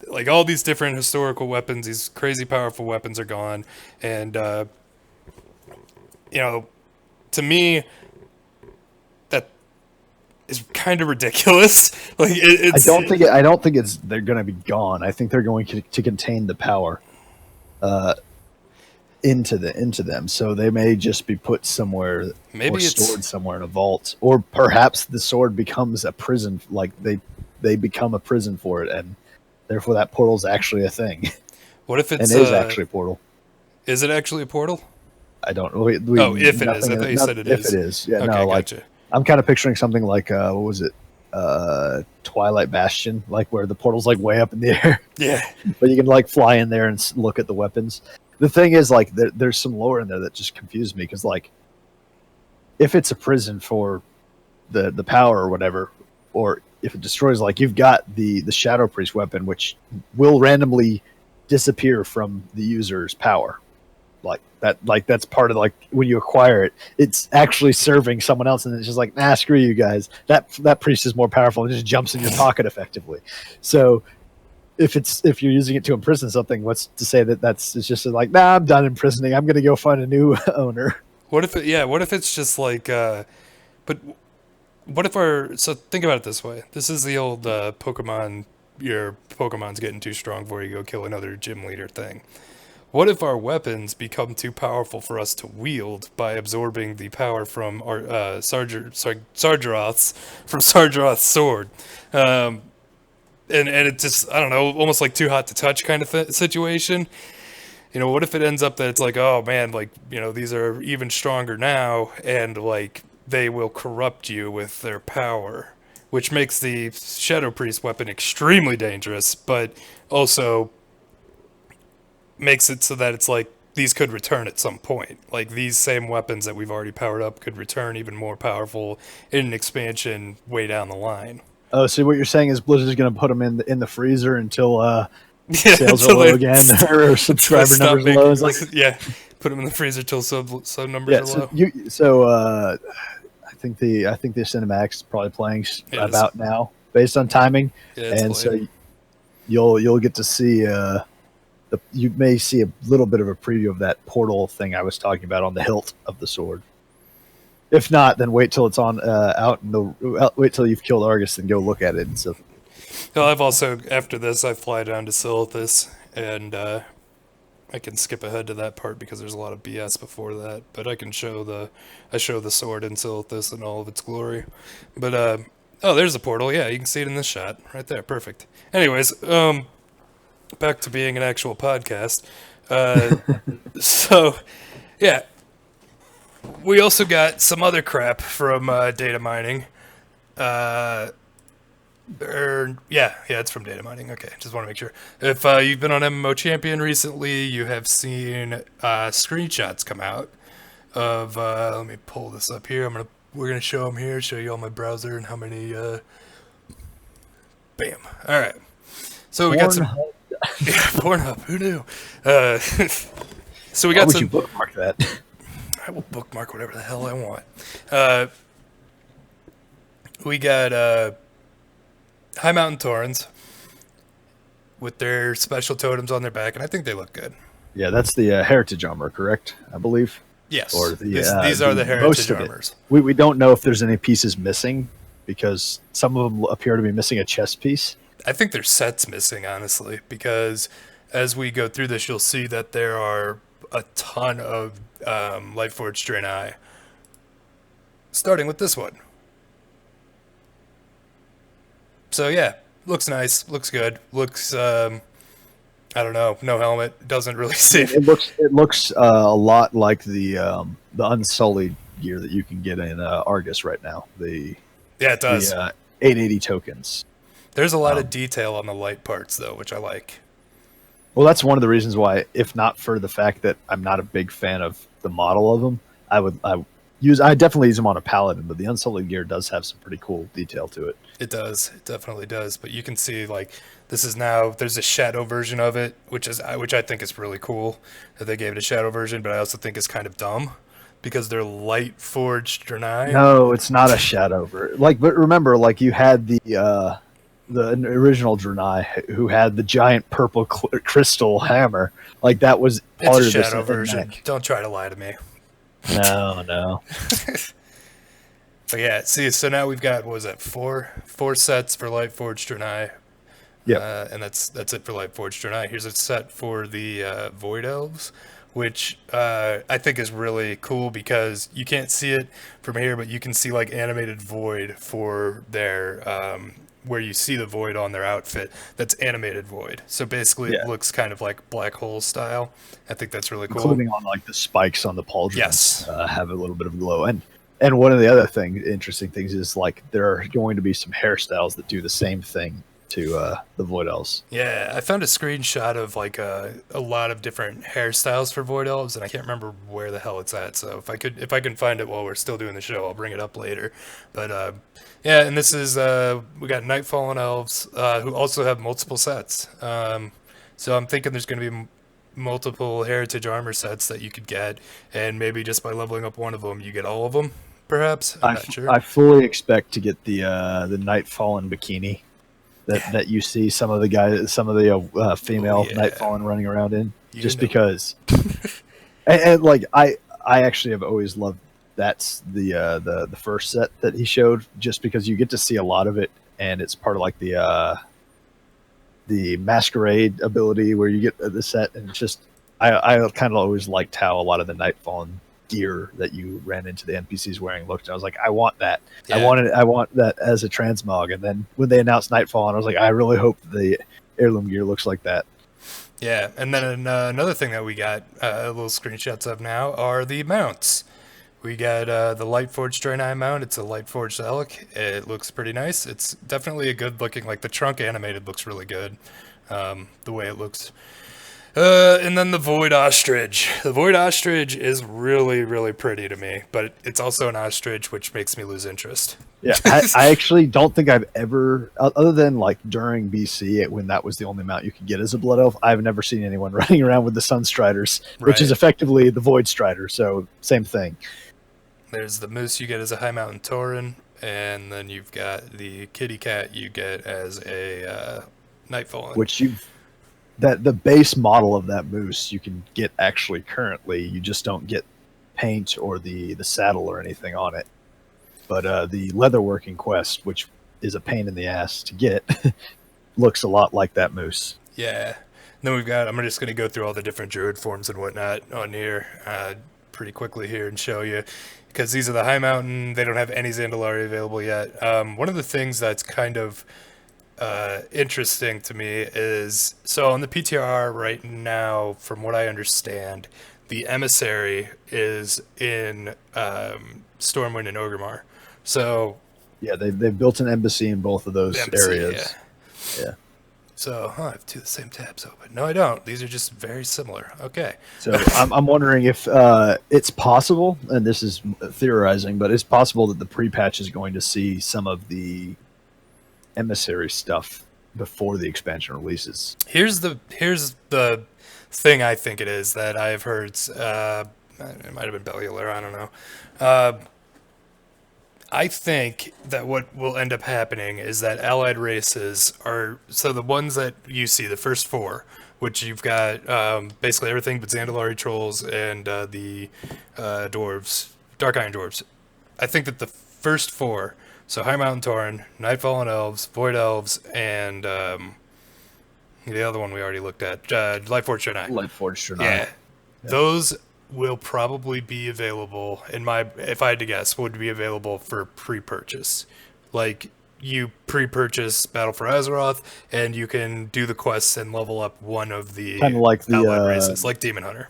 Like all these different historical weapons, these crazy powerful weapons are gone, and to me, that is kind of ridiculous. Like it's. I don't think they're going to be gone. I think they're going to contain the power into them. So they may just be put somewhere, Maybe or it's stored somewhere in a vault, or perhaps the sword becomes a prison. Like they become a prison for it, and therefore that portal's actually a thing. What if it's and it is actually a portal? Is it actually a portal? I don't. If it is. I thought you said it if is. it is, yeah. Okay, No, like gotcha. I'm kind of picturing something like what was it? Twilight Bastion, like where the portal's like way up in the air. Yeah. But you can like fly in there and look at the weapons. The thing is, like, there's some lore in there that just confused me because, like, if it's a prison for the power or whatever, or if it destroys, like, you've got the Shadow Priest weapon, which will randomly disappear from the user's power. That's part of, like, when you acquire it, it's actually serving someone else, and it's just like, nah, screw you guys. That priest is more powerful and just jumps in your pocket effectively. So if you're using it to imprison something, what's to say it's just like, nah, I'm done imprisoning. I'm gonna go find a new owner. What if it's just like but what if so think about it this way. This is the old Pokemon, your Pokemon's getting too strong for you, go kill another gym leader thing. what if our weapons become too powerful for us to wield by absorbing the power from our Sargeroth's sword? And it just, I don't know, almost like too hot to touch kind of situation. What if it ends up that it's like, oh man, like, these are even stronger now, and like they will corrupt you with their power, which makes the Shadow Priest weapon extremely dangerous, but also makes it so that it's like these could return at some point. Like these same weapons that we've already powered up could return even more powerful in an expansion way down the line. Oh, so what you're saying is Blizzard's going to put them in the freezer until sales are until low again, or subscriber numbers are low. It's like, put them in the freezer till sub numbers are low. I think the cinematics is probably playing about now, based on timing, and so you'll get to see. You may see a little bit of a preview of that portal thing I was talking about on the hilt of the sword. If not, then wait till it's on out, and wait till you've killed Argus and go look at it. And so, well, I've also, after this, I fly down to Silithus, and I can skip ahead to that part because there's a lot of BS before that. But I can show the sword in Silithus in all of its glory. But oh, there's the portal. Yeah, you can see it in this shot right there. Perfect. Anyways, back to being an actual podcast. So, yeah. We also got some other crap from data mining. Yeah, it's from data mining. Okay, just want to make sure. If you've been on MMO Champion recently, you have seen screenshots come out of. Let me pull this up here. We're gonna show them here. Show you all my browser and how many. Bam. All right. So we got some. Yeah, Pornhub. Who knew? So we got Why some. would you bookmark that? I will bookmark whatever the hell I want. We got High Mountain Taurens with their special totems on their back, and I think they look good. Yeah, that's the heritage armor, correct? I believe. Yes. Or these are the heritage armors. We don't know if there's any pieces missing because some of them appear to be missing a chest piece. I think there's sets missing, honestly, because as we go through this, you'll see that there are a ton of Lightforged Draenei, starting with this one. So yeah, looks nice, looks good, looks I don't know, no helmet, doesn't really see. It looks a lot like the Unsullied gear that you can get in Argus right now. Yeah, it does. The 880 tokens. There's a lot of detail on the light parts though, which I like. Well, that's one of the reasons why, if not for the fact that I'm not a big fan of the model of them, I definitely use them on a paladin, but the Unsullied gear does have some pretty cool detail to it. It does. It definitely does. But you can see, like, this is now, there's a shadow version of it, which I think is really cool that they gave it a shadow version, but I also think it's kind of dumb because they're light forged Draenei. No, it's not a shadow version. But remember, you had the original Draenei who had the giant purple crystal hammer. That was part of the shadow version. Don't try to lie to me. No. But yeah, see, so now we've got, what was that, four sets for Lightforged Draenei. Yeah. And that's it for Lightforged Draenei. Here's a set for the Void Elves, which I think is really cool because you can't see it from here, but you can see animated void for their where you see the void on their outfit. That's animated void. So basically it looks kind of like black hole style. I think that's really cool. Including on the spikes on the pauldrons. Yes. Have a little bit of glow. And one of the other interesting things is there are going to be some hairstyles that do the same thing to the Void Elves. Yeah, I found a screenshot of a lot of different hairstyles for Void Elves, and I can't remember where the hell it's at. So if I can find it while we're still doing the show, I'll bring it up later. But yeah, and this is we got Nightfallen Elves who also have multiple sets. So I'm thinking there's going to be multiple heritage armor sets that you could get, and maybe just by leveling up one of them, you get all of them. Perhaps I'm not sure. I fully expect to get the Nightfallen bikini that you see some of the female Nightfallen running around in, because and I actually have always loved that's the first set that he showed, just because you get to see a lot of it, and it's part of the masquerade ability where you get the set, and it's just I kind of always liked how a lot of the Nightfall gear that you ran into the NPCs wearing looked. I was like, I want that. Yeah. I want that as a transmog. And then when they announced Nightfall, I was like, I really hope the heirloom gear looks like that. Yeah, and then another thing that we got little screenshots of now are the mounts. We got the Lightforged Draenei mount. It's a Lightforged Elk. It looks pretty nice. It's definitely a good looking, like the trunk animated looks really good, the way it looks. And then the Void Ostrich. The Void Ostrich is really, really pretty to me, but it's also an ostrich, which makes me lose interest. Yeah, I actually don't think I've ever, other than like during BC when that was the only mount you could get as a Blood Elf, I've never seen anyone running around with the Sunstriders, which is effectively the Void Strider, so same thing. There's the moose you get as a High Mountain Tauren, and then you've got the kitty cat you get as a Nightfall. Which the base model of that moose you can get actually currently. You just don't get paint or the saddle or anything on it. But the leatherworking quest, which is a pain in the ass to get, looks a lot like that moose. Yeah. And then we've got, I'm just going to go through all the different druid forms and whatnot on here pretty quickly here and show you. Because these are the High Mountain. They don't have any Zandalari available yet. One of the things that's kind of interesting to me is, so on the PTR right now, from what I understand, the emissary is in Stormwind and Orgrimmar. So yeah, they've built an embassy in both of those areas. Yeah. So I have two of the same tabs open. No, I don't. These are just very similar. Okay. So I'm wondering if it's possible, and this is theorizing, but it's possible that the pre-patch is going to see some of the emissary stuff before the expansion releases. Here's the thing I think it is that I've heard. It might have been Bellular. I don't know. I think that what will end up happening is that allied races are, so the ones that you see, the first four, which you've got basically everything but Zandalari trolls and the dwarves, Dark Iron dwarves. I think that the first four, so High Mountain Tauren, Nightfallen Elves, Void Elves, and the other one we already looked at, Lightforged Draenei. Lightforged Draenei. Yeah. Those will probably be available, if I had to guess, would be available for pre-purchase. Like, you pre-purchase Battle for Azeroth, and you can do the quests and level up one of the kind of like the allied races, like Demon Hunter.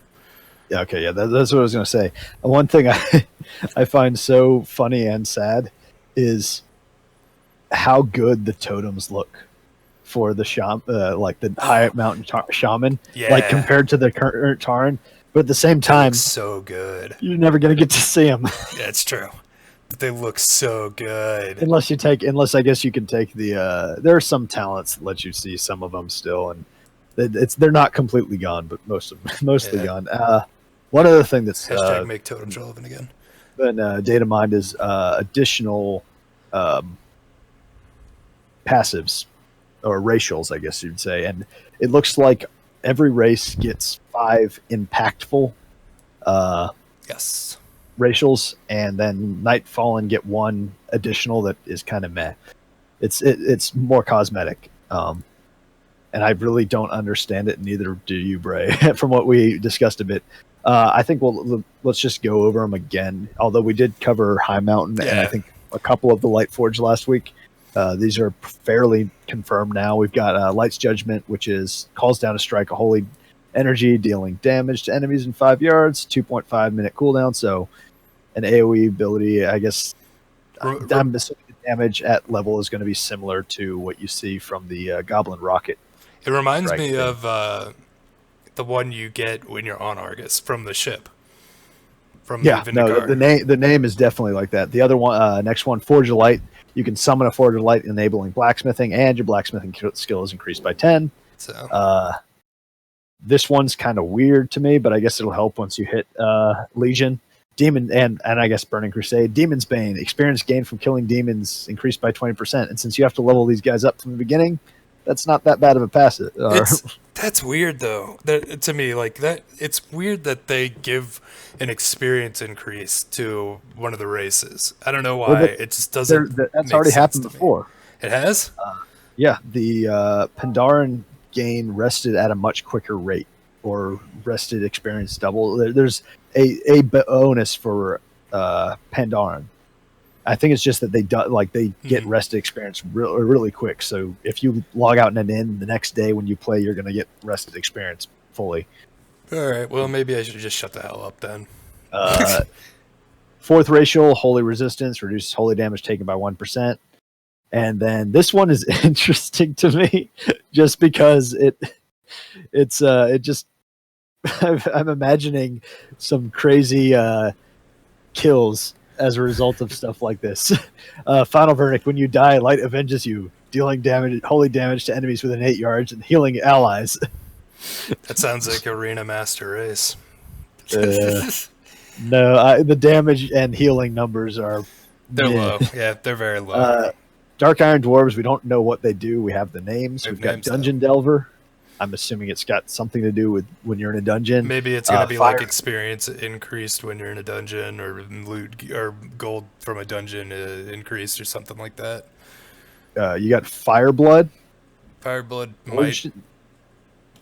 Yeah, okay, yeah, that's what I was going to say. One thing I find so funny and sad is how good the totems look for the like the High Mountain Shaman, like compared to the current Tauren. But at the same time, so good. You're never going to get to see them. Yeah, it's true. But they look so good. Unless I guess you can take the. There are some talents that let you see some of them still, and they're not completely gone, but mostly gone. One other thing that's hashtag make totems relevant again. But data mined is additional passives or racials, I guess you'd say, and it looks like every race gets 5 impactful yes racials, and then Nightfallen get 1 additional that is kind of meh. It's more cosmetic, and I really don't understand it. Neither do you, Bray. From what we discussed a bit, I think let's just go over them again. Although we did cover High Mountain and I think a couple of the Lightforged last week. These are fairly confirmed now. We've got Light's Judgment, which calls down a strike, a holy energy, dealing damage to enemies in 5 yards, 2.5 minute cooldown. So an AoE ability, I guess. I'm assuming the damage at level is going to be similar to what you see from the Goblin Rocket. It reminds me of the one you get when you're on Argus from the ship. The name is definitely like that. The other one, next one, Forge of Light. You can summon a Forge of Light, enabling blacksmithing, and your blacksmithing skill is increased by 10. So this one's kind of weird to me, but I guess it'll help once you hit Legion. Demon and I guess Burning Crusade. Demon's Bane. Experience gained from killing demons increased by 20%. And since you have to level these guys up from the beginning, that's not that bad of a passive. That's weird though. To me, like that, it's weird that they give an experience increase to one of the races. I don't know why. Well, it just doesn't. That's already happened before. It has. Yeah, the Pandaren gain rested at a much quicker rate. or rested experience double. There's a bonus for Pandaren. I think it's just that they get rested experience really quick. So if you log out and then in the next day when you play, you're going to get rested experience fully. All right. Well, maybe I should just shut the hell up then. Fourth racial, holy resistance, reduces holy damage taken by 1%. And then this one is interesting to me, just because I'm imagining some crazy kills as a result of stuff like this. Final verdict: when you die, light avenges you, dealing holy damage to enemies within 8 yards and healing allies. That sounds like Arena Master Race. No, the damage and healing numbers are low. Yeah, they're very low. Dark Iron Dwarves, we don't know what they do. We have the names. We've got Dungeon Delver. I'm assuming it's got something to do with when you're in a dungeon. Maybe it's going to be like experience increased when you're in a dungeon, or loot or gold from a dungeon increased, or something like that. You got Fireblood. Fireblood might.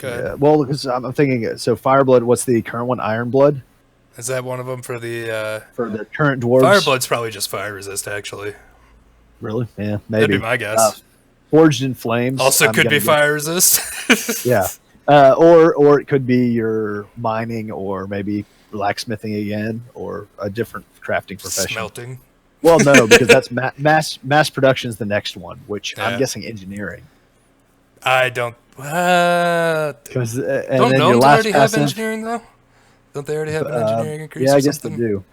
Yeah, well, because I'm thinking, so Fireblood, what's the current one? Ironblood? Is that one of them for the current dwarves? Fireblood's probably just fire resist, actually. Really? Yeah, maybe. That'd be my guess. Forged in Flames. Also could be fire resist. Yeah. Or it could be your mining, or maybe blacksmithing again, or a different crafting profession. Smelting. Well, no, because that's mass production is the next one, which I'm guessing engineering. I don't. Because don't gnomes already have engineering though? Don't they already have an engineering increase? Yeah, I guess they do.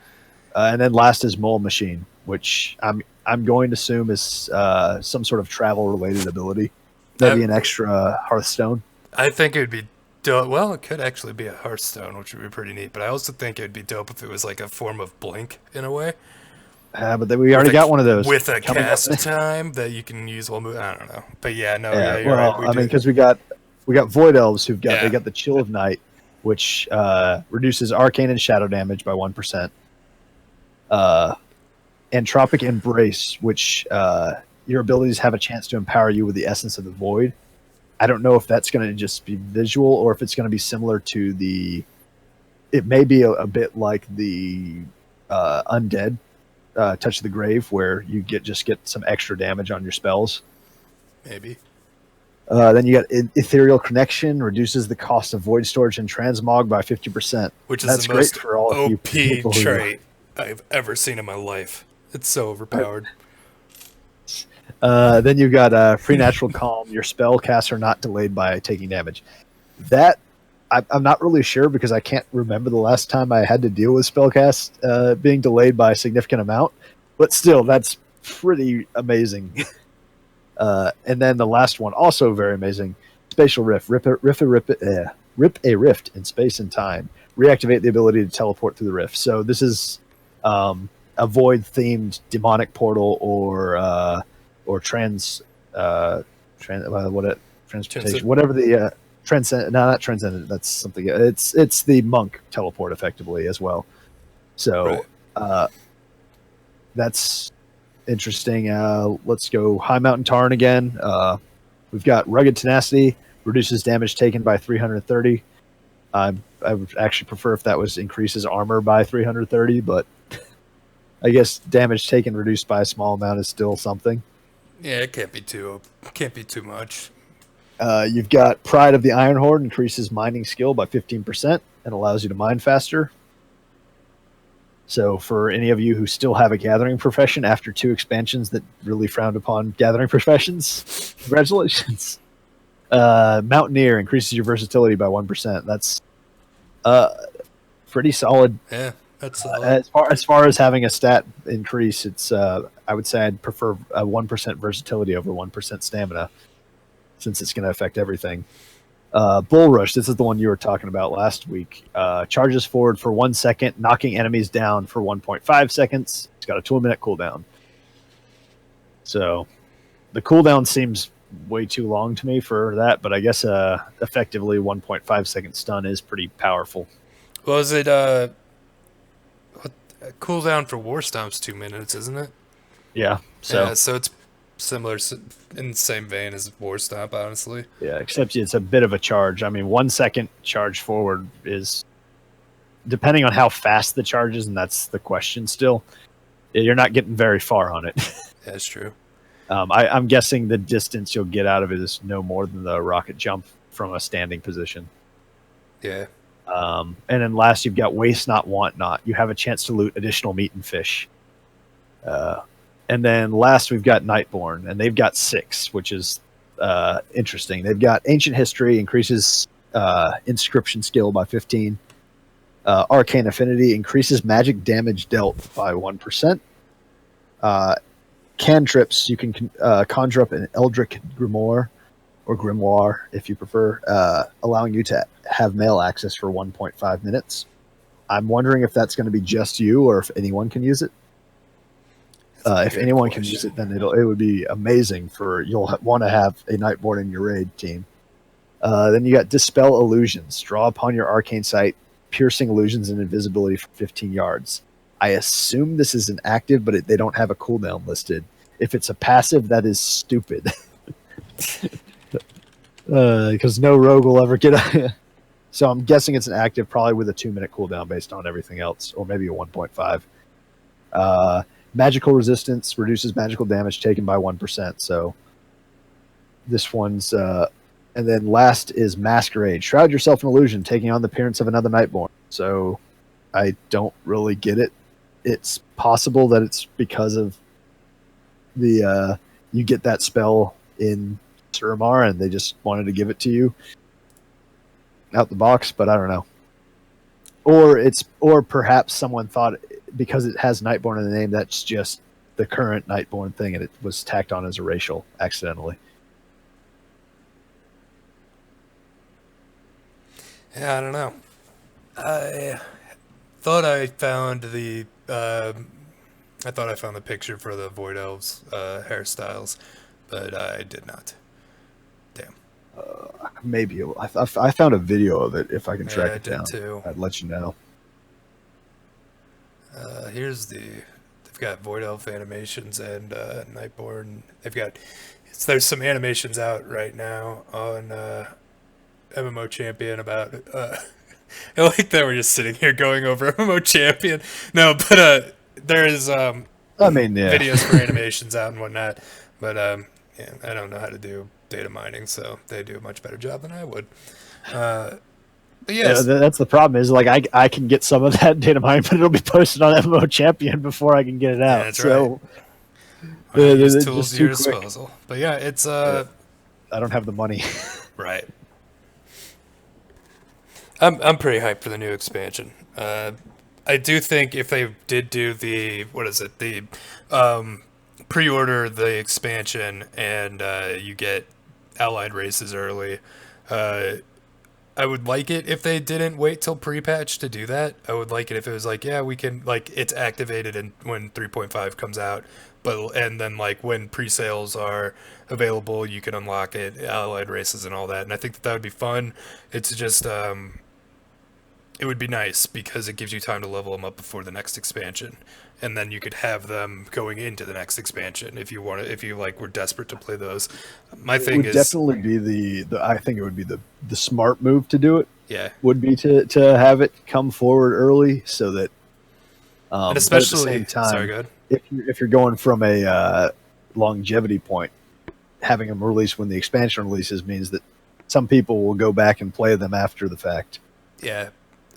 And then last is Mole Machine, which I'm going to assume is some sort of travel related ability. Maybe an extra Hearthstone. I think it would be dope. Well, it could actually be a Hearthstone, which would be pretty neat. But I also think it would be dope if it was like a form of Blink in a way. But then we already got one of those with a cast time that you can use while moving. I don't know, but yeah, no. Yeah, you're right. I mean, because we got Void Elves they got the Chill of Night, which reduces arcane and shadow damage by 1%. Entropic Embrace, which your abilities have a chance to empower you with the essence of the void. I don't know if that's going to just be visual or if it's going to be similar to the. It may be a bit like the Undead Touch of the Grave, where you get some extra damage on your spells. Maybe. Then you got Ethereal Connection, reduces the cost of void storage and transmog by 50%. Which is the most OP trait I've ever seen in my life. It's so overpowered. Then you've got Free Natural Calm. Your spell casts are not delayed by taking damage. That I'm not really sure, because I can't remember the last time I had to deal with spellcast being delayed by a significant amount. But still, that's pretty amazing. And then the last one, also very amazing, Spatial Rift. Rip a rift in space and time. Reactivate the ability to teleport through the rift. So this is a void-themed demonic portal, or transportation, whatever the transcend. No, not transcendent. That's something. It's the monk teleport effectively as well. So that's interesting. Let's go High Mountain Tarn again. We've got Rugged Tenacity, reduces damage taken by 330. I would actually prefer if that was increases armor by 330, but I guess damage taken reduced by a small amount is still something. Yeah, it can't be too much. You've got Pride of the Iron Horde, increases mining skill by 15% and allows you to mine faster. So for any of you who still have a gathering profession after 2 expansions that really frowned upon gathering professions, congratulations. Mountaineer, increases your versatility by 1%. That's pretty solid. Yeah, that's solid. As far as having a stat increase, it's I would say I'd prefer a 1% versatility over 1% stamina, since it's going to affect everything. Bull Rush, this is the one you were talking about last week. Charges forward for 1 second, knocking enemies down for 1.5 seconds. It's got a 2-minute cooldown. So the cooldown seems way too long to me for that, but I guess effectively 1.5 second stun is pretty powerful. Well, is it cooldown for War Stomp's 2 minutes, isn't it? Yeah. So it's similar in the same vein as War Stomp, honestly. Yeah, except it's a bit of a charge. I mean, 1 second charge forward is, depending on how fast the charge is, and that's the question still, you're not getting very far on it. That's true. I'm guessing the distance you'll get out of it is no more than the rocket jump from a standing position. Yeah. And then last, you've got Waste Not, Want Not. You have a chance to loot additional meat and fish. And then last, we've got Nightborn, and they've got 6, which is interesting. They've got Ancient History, increases inscription skill by 15. Arcane Affinity increases magic damage dealt by 1%. Cantrips, you can conjure up an Eldritch Grimoire, or Grimoire if you prefer, allowing you to have mail access for 1.5 minutes. I'm wondering if that's going to be just you or if anyone can use it. If anyone can use it, then it would be amazing for you'll want to have a Nightborn in your raid team. Then you got Dispel Illusions. Draw upon your arcane sight piercing illusions and invisibility for 15 yards. I assume this is an active, but they don't have a cooldown listed. If it's a passive, that is stupid. Because no rogue will ever get a... So I'm guessing it's an active, probably with a 2-minute cooldown based on everything else, or maybe a 1.5. Magical resistance reduces magical damage taken by 1%. So this one's... and then last is Masquerade. Shroud yourself in illusion, taking on the appearance of another Nightborn. So I don't really get it. It's possible that it's because of the you get that spell in Suramar and they just wanted to give it to you out the box, but I don't know. Or perhaps someone thought because it has Nightborn in the name, that's just the current Nightborn thing, and it was tacked on as a racial accidentally. Yeah, I don't know. I thought I found the picture for the Void Elves hairstyles, but I did not. Damn. Maybe I found a video of it. If I can track it down, too. I'd let you know. They've got Void Elf animations and Nightborn. There's some animations out right now on MMO Champion about I like that we're just sitting here going over MMO Champion. No, but there is videos for animations out and whatnot. But yeah, I don't know how to do data mining, so they do a much better job than I would. But yes. Yeah, that's the problem is like I can get some of that data mining, but it'll be posted on MMO Champion before I can get it out. Yeah, that's so right. Use tools at your disposal. But yeah, it's I don't have the money. Right. I'm pretty hyped for the new expansion. I do think if they did do the pre-order the expansion and you get allied races early, I would like it if they didn't wait till pre-patch to do that. I would like it if it was like, yeah, we can, like, it's activated when 3.5 comes out, and then like when pre-sales are available, you can unlock it, allied races and all that. And I think that would be fun. It's just it would be nice because it gives you time to level them up before the next expansion, and then you could have them going into the next expansion if you were desperate to play those. My thing is definitely be the I think it would be the smart move to do it. Yeah, would be to have it come forward early so that and especially at the same time, sorry, go ahead. If you're going from a longevity point, having them released when the expansion releases means that some people will go back and play them after the fact. Yeah.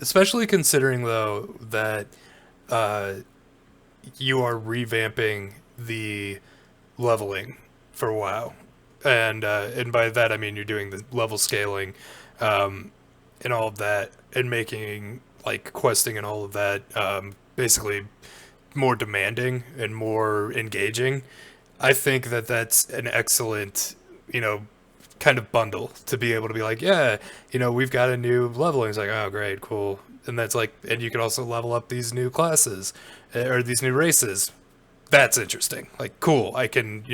Especially considering, though, that you are revamping the leveling for WoW. And by that, I mean you're doing the level scaling and all of that, and making, like, questing and all of that basically more demanding and more engaging. I think that that's an excellent, kind of bundle to be able to be like, yeah, we've got a new leveling. It's like, oh, great, cool. And that's like, and you can also level up these new classes or these new races. That's interesting. Like, cool. I can,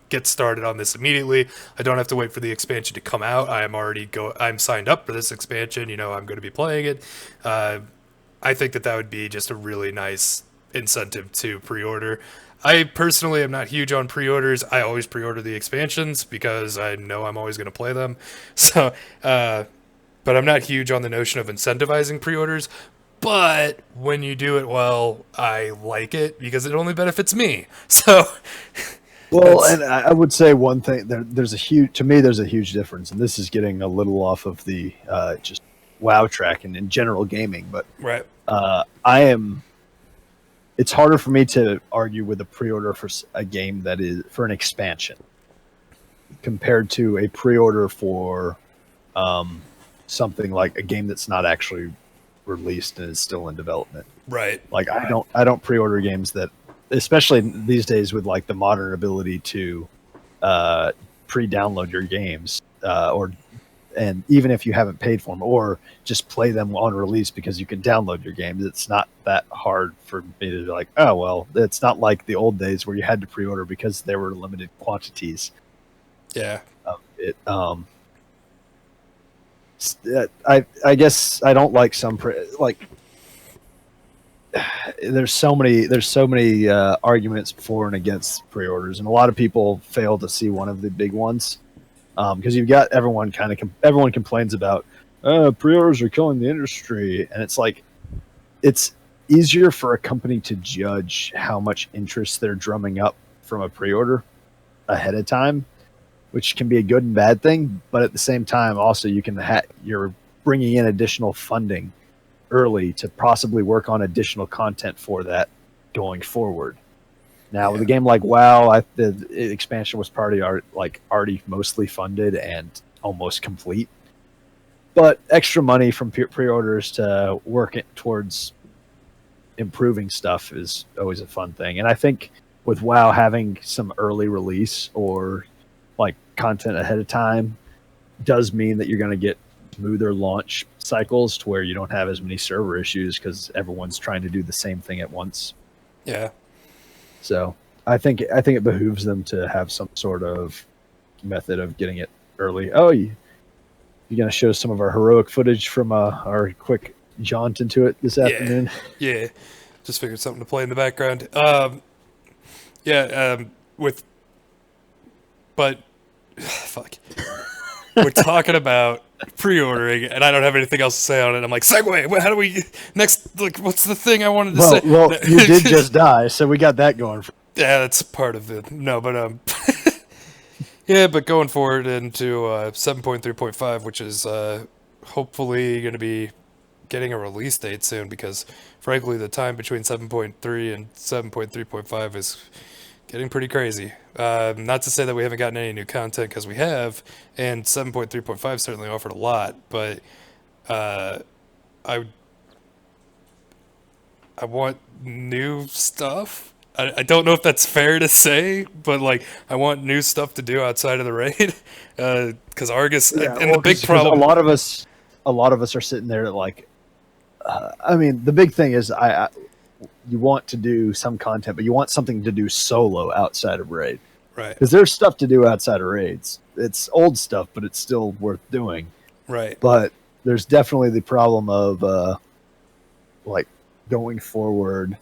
get started on this immediately. I don't have to wait for the expansion to come out. I'm signed up for this expansion. I'm going to be playing it. I think that would be just a really nice incentive to pre-order. I personally am not huge on pre-orders. I always pre-order the expansions because I know I'm always going to play them. So, but I'm not huge on the notion of incentivizing pre-orders. But when you do it well, I like it because it only benefits me. So, Well, and I would say one thing there's a huge difference, and this is getting a little off of the just WoW track and in general gaming, but right. It's harder for me to argue with a pre-order for a game that is for an expansion compared to a pre-order for something like a game that's not actually released and is still in development. Right. Like I don't pre-order games that, especially these days with like the modern ability to pre-download your games and even if you haven't paid for them, or just play them on release because you can download your games. It's not that hard for me to be like, oh, well, it's not like the old days where you had to pre-order because there were limited quantities. Yeah. I guess I don't like some, there's so many arguments for and against pre-orders, and a lot of people fail to see one of the big ones. Because you've got everyone complains about pre-orders are killing the industry, and it's like it's easier for a company to judge how much interest they're drumming up from a pre-order ahead of time, which can be a good and bad thing. But at the same time, also you're bringing in additional funding early to possibly work on additional content for that going forward. Now, with a game like WoW, the expansion was already mostly funded and almost complete. But extra money from pre-orders to work it towards improving stuff is always a fun thing. And I think with WoW having some early release or like content ahead of time does mean that you're going to get smoother launch cycles to where you don't have as many server issues because everyone's trying to do the same thing at once. Yeah. So I think it behooves them to have some sort of method of getting it early. Oh, you're going to show some of our heroic footage from our quick jaunt into it this afternoon? Yeah. Just figured something to play in the background. Fuck. We're talking about pre-ordering, and I don't have anything else to say on it. I'm like, segue. How do we next? Like, what's the thing I wanted to say? Well, you did just die, so we got that going. Yeah, that's part of it. No, but yeah, but going forward into 7.3.5, which is hopefully going to be getting a release date soon, because frankly, the time between 7.3 and 7.3.5 is getting pretty crazy. Not to say that we haven't gotten any new content, because we have, and 7.3.5 certainly offered a lot, but I want new stuff. I don't know if that's fair to say, but like I want new stuff to do outside of the raid, because Argus the big problem. A lot of us are sitting there like, I mean, the big thing is you want to do some content, but you want something to do solo outside of raid, right? Because there's stuff to do outside of raids. It's old stuff, but it's still worth doing, right? But there's definitely the problem of like going forward.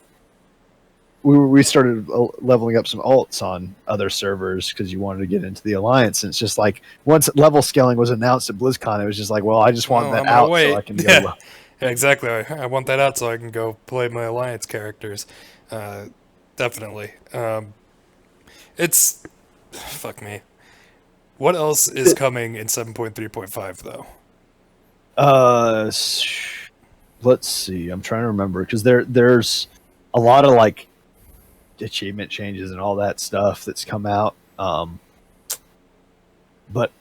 We started leveling up some alts on other servers because you wanted to get into the alliance, and it's just like once level scaling was announced at BlizzCon, it was just like, well, I just want that out so I can go. Yeah, exactly. I want that out so I can go play my alliance characters. Definitely. It's fuck me. What else is coming in 7.3.5 though? Let's see. I'm trying to remember because there's a lot of like achievement changes and all that stuff that's come out. But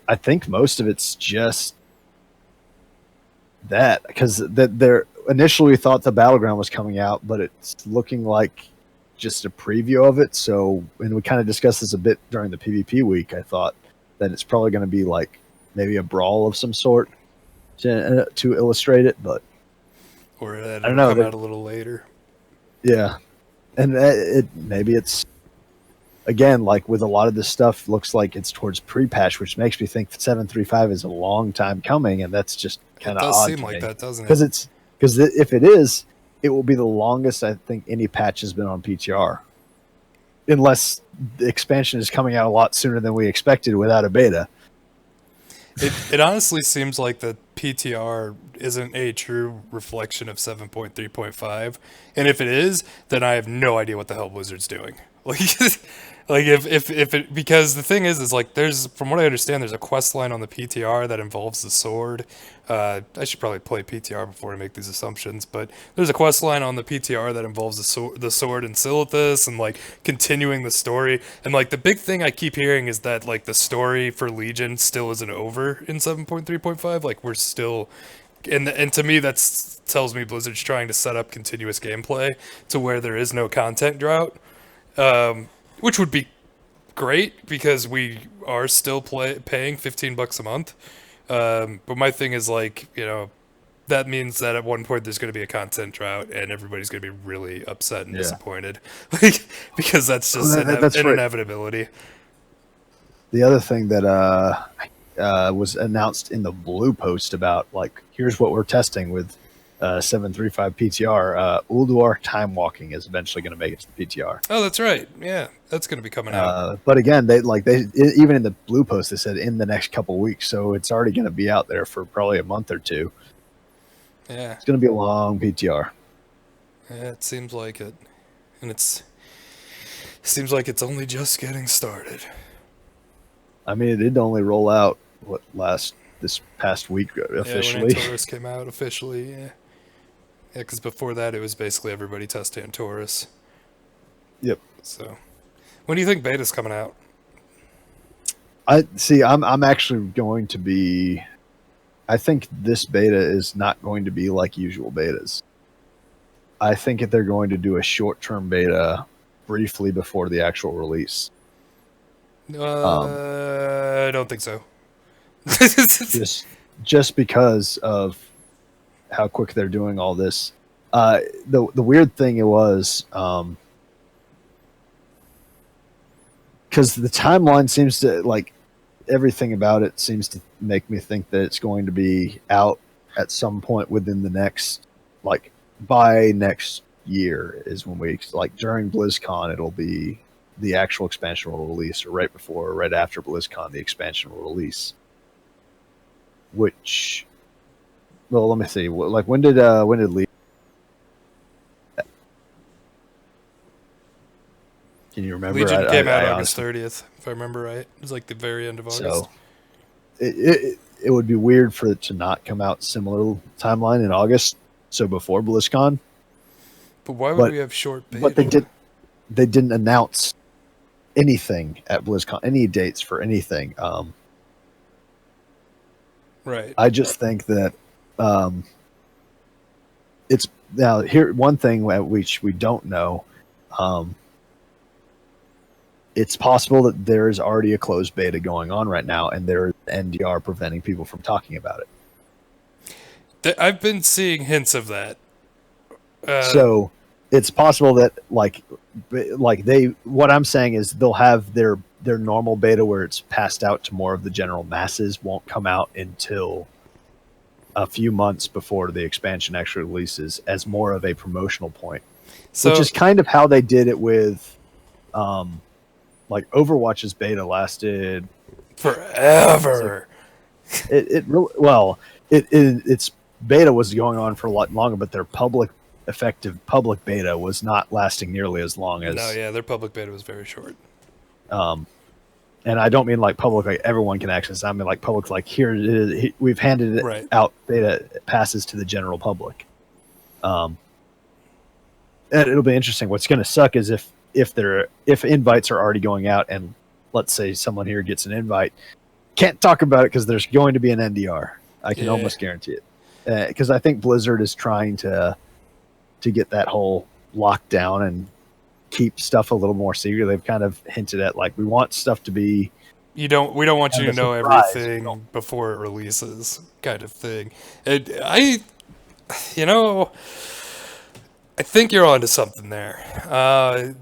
I think most of it's just that, because they're initially thought the Battleground was coming out, but it's looking like just a preview of it. So, and we kind of discussed this a bit during the PvP week. I thought that it's probably going to be like maybe a brawl of some sort to illustrate it, but or I don't know. Come out a little later. Yeah. And maybe it's, again, like with a lot of this stuff, looks like it's towards pre-patch, which makes me think 7.3.5 is a long time coming, and that's just kind of odd. It does seem like that, doesn't it? Because if it is, it will be the longest I think any patch has been on PTR. unless the expansion is coming out a lot sooner than we expected without a beta. It honestly seems like the PTR isn't a true reflection of 7.3.5, and if it is, then I have no idea what the hell Blizzard's doing. Like if it, because the thing is like there's, from what I understand, there's a quest line on the PTR that involves the sword. I should probably play PTR before I make these assumptions, but there's a quest line on the PTR that involves the sword and Silithus and like continuing the story. And like the big thing I keep hearing is that like the story for Legion still isn't over in 7.3.5. Like we're still, and to me that's tells me Blizzard's trying to set up continuous gameplay to where there is no content drought. Which would be great because we are still paying $15 a month. But my thing is like, you know, that means that at one point there's going to be a content drought and everybody's going to be really upset and disappointed, like, because that's just an inevitability. The other thing that was announced in the blue post about like, here's what we're testing with 735 PTR, Ulduar time walking is eventually going to make it to the PTR. Oh, that's right. Yeah, that's going to be coming out. But again, they even in the blue post they said in the next couple of weeks, so it's already going to be out there for probably a month or two. Yeah, it's going to be a long PTR. Yeah, it seems like it, and seems like it's only just getting started. I mean, it did only roll out this past week officially. Yeah, when Antorus came out officially, yeah. Yeah, because before that, it was basically everybody testing Antorus. Yep. So, when do you think beta's coming out? I'm actually going to be. I think this beta is not going to be like usual betas. I think that they're going to do a short-term beta briefly before the actual release. I don't think so. just because of how quick they're doing all this. The weird thing it was, because the timeline seems to, like, everything about it seems to make me think that it's going to be out at some point within the next, like, by next year is when we, like, during BlizzCon, it'll be the actual expansion will release, or right before or right after BlizzCon, the expansion will release. Which, well, let me see. Like, when did Legion? Can you remember? Legion came out August 30th, if I remember right. It was like the very end of August. So it would be weird for it to not come out similar timeline in August, so before BlizzCon. But why would we have short beta? But they didn't announce anything at BlizzCon, any dates for anything. Right. I just think that it's now here. One thing which we don't know, it's possible that there is already a closed beta going on right now, and there is NDR preventing people from talking about it. I've been seeing hints of that. So it's possible that like what I'm saying is they'll have their normal beta where it's passed out to more of the general masses won't come out until a few months before the expansion actually releases as more of a promotional point. So, which is kind of how they did it with like Overwatch's beta lasted forever. Its beta was going on for a lot longer, but their effective public beta was not lasting nearly as long as. No, yeah, their public beta was very short. And I don't mean like public, like everyone can access. I mean like public, like here it is, we've handed it out beta passes to the general public. And it'll be interesting. What's going to suck is if invites are already going out, and let's say someone here gets an invite, can't talk about it because there's going to be an NDR. I can almost guarantee it, because I think Blizzard is trying to get that whole lockdown and keep stuff a little more secret. They've kind of hinted at like we want stuff to be. We don't want you to know everything before it releases, kind of thing. I think you're onto something there.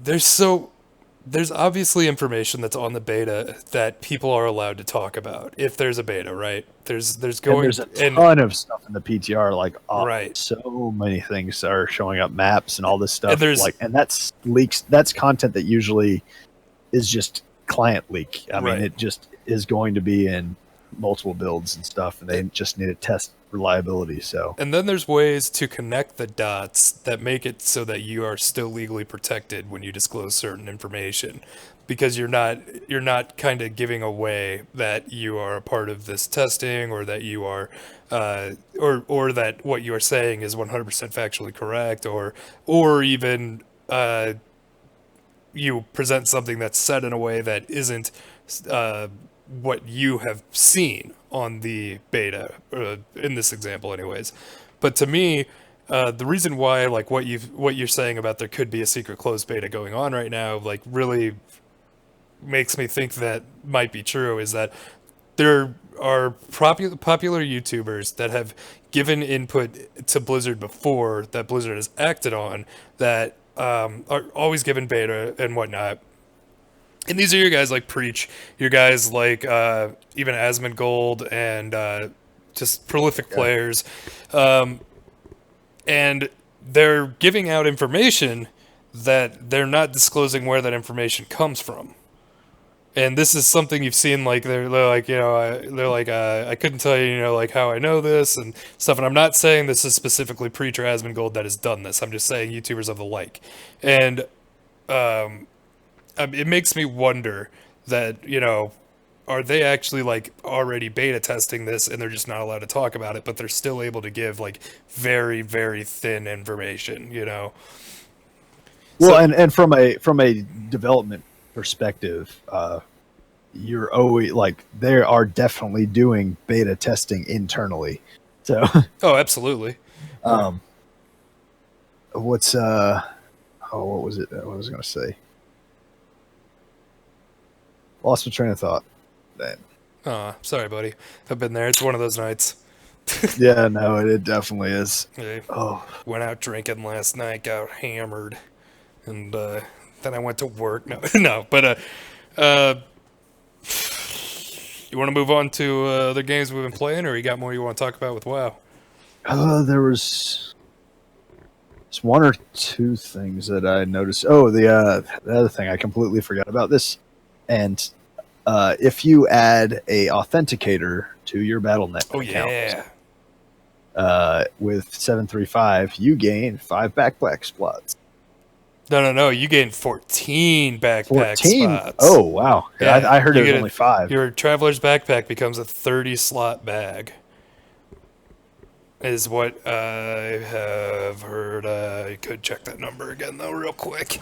there's obviously information that's on the beta that people are allowed to talk about if there's a beta, right? There's And going there's a ton of stuff in the PTR. Like, right. so many things are showing up, maps and all this stuff. And there's and that's leaks. That's content that usually is just client leak. I mean, it just is going to be in multiple builds and stuff, and they just need to test reliability. So, and then there's ways to connect the dots that make it so that you are still legally protected when you disclose certain information, because you're not kind of giving away that you are a part of this testing, or that you are or that what you are saying is 100% factually correct, or even you present something that's said in a way that isn't what you have seen on the beta, in this example anyways. But to me, the reason why, like, what you're saying about there could be a secret closed beta going on right now, like, really makes me think that might be true, is that there are popular YouTubers that have given input to Blizzard before, that Blizzard has acted on, that are always given beta and whatnot. And these are your guys like Preach, your guys like even Asmongold, and just prolific players. And they're giving out information that they're not disclosing where that information comes from. And this is something you've seen, like, they're like, I couldn't tell you, like, how I know this and stuff. And I'm not saying this is specifically Preach or Asmongold that has done this. I'm just saying YouTubers of the like. And it makes me wonder that, are they actually, like, already beta testing this and they're just not allowed to talk about it, but they're still able to give, like, very, very thin information, Well, so, and from a development perspective, you're always like, they are definitely doing beta testing internally. So oh, absolutely. What was it I was going to say? Lost my train of thought. Oh, sorry, buddy. I've been there. It's one of those nights. Yeah, no, it definitely is. Yeah. Oh, went out drinking last night, got hammered, and then I went to work. No, but you want to move on to other games we've been playing, or you got more you want to talk about with WoW? There was one or two things that I noticed. Oh, the other thing, I completely forgot about this. And if you add a authenticator to your Battle.net account, with 735, you gain 5 backpack slots. No. You gain 14 backpack spots. Oh, wow. Yeah, I heard it was only 5. Your traveler's backpack becomes a 30-slot bag, is what I have heard. I could check that number again, though, real quick.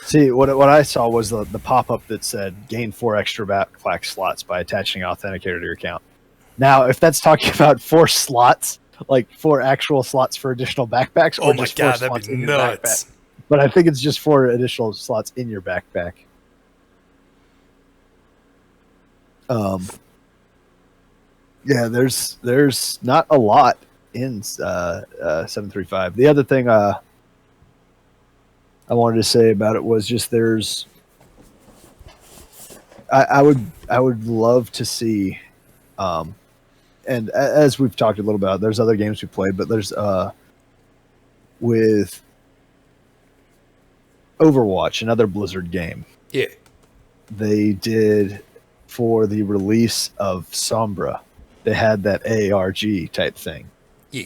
See, what I saw was the pop-up that said gain 4 extra backpack slots by attaching an authenticator to your account. Now, if that's talking about 4 slots, like 4 actual slots for additional backpacks, or just 4 slots in your backpack. But I think it's just 4 additional slots in your backpack. Yeah, there's not a lot in 735. The other thing I wanted to say about it was just I would love to see, and as we've talked a little about, there's other games we played, but there's with Overwatch, another Blizzard game. Yeah. They did, for the release of Sombra, they had that ARG type thing. Yeah.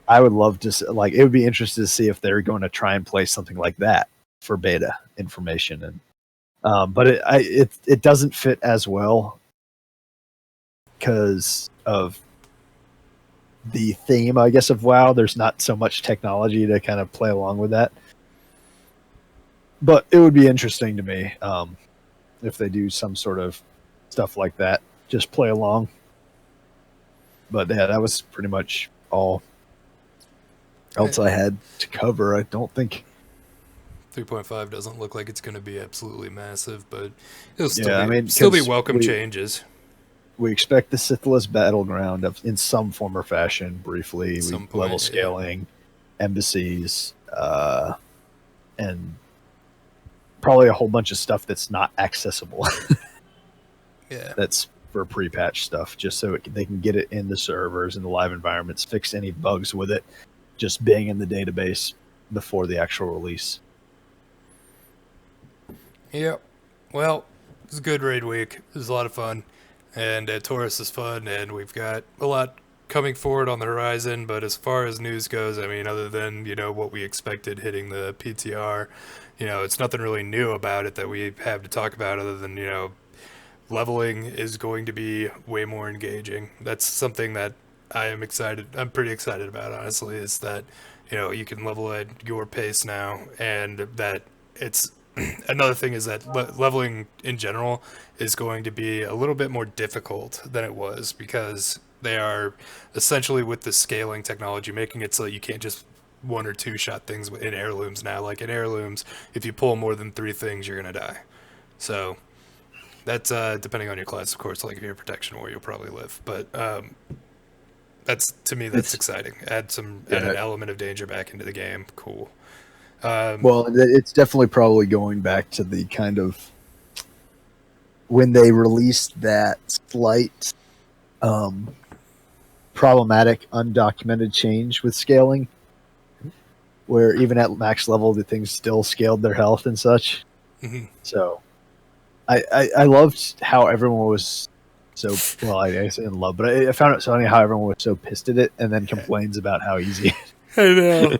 I would love to, like, it would be interesting to see if they're going to try and play something like that for beta information. And but it doesn't fit as well because of the theme, I guess, of WoW. There's not so much technology to kind of play along with that. But it would be interesting to me if they do some sort of stuff like that. Just play along. But yeah, that was pretty much all else I had to cover. I don't think 3.5 doesn't look like it's going to be absolutely massive, but it'll still be welcome changes. We expect the Sithless Battleground in some form or fashion, briefly. Level scaling, embassies, and probably a whole bunch of stuff that's not accessible. Yeah. That's for pre-patch stuff, just so they can get it in the servers and the live environments, fix any bugs with it, just being in the database before the actual release. Yep. Well, it was a good raid week. It was a lot of fun. And Taurus is fun, and we've got a lot coming forward on the horizon. But as far as news goes, I mean, other than, what we expected hitting the PTR, it's nothing really new about it that we have to talk about other than, leveling is going to be way more engaging. That's something that I'm pretty excited about, honestly, is that, you can level at your pace now, and that it's another thing is that leveling in general is going to be a little bit more difficult than it was, because they are essentially, with the scaling technology, making it so that you can't just one or two shot things in heirlooms now. Like in heirlooms, if you pull more than 3 things, you're going to die. So that's depending on your class, of course. Like if you're a protection warrior, you'll probably live. But that's exciting. Add an element of danger back into the game. Cool. Well, it's definitely probably going back to the kind of when they released that slight problematic undocumented change with scaling, where even at max level the things still scaled their health and such. Mm-hmm. So I loved how everyone was so, well, I say in love, but I found it funny how everyone was so pissed at it and then complains about how easy I know.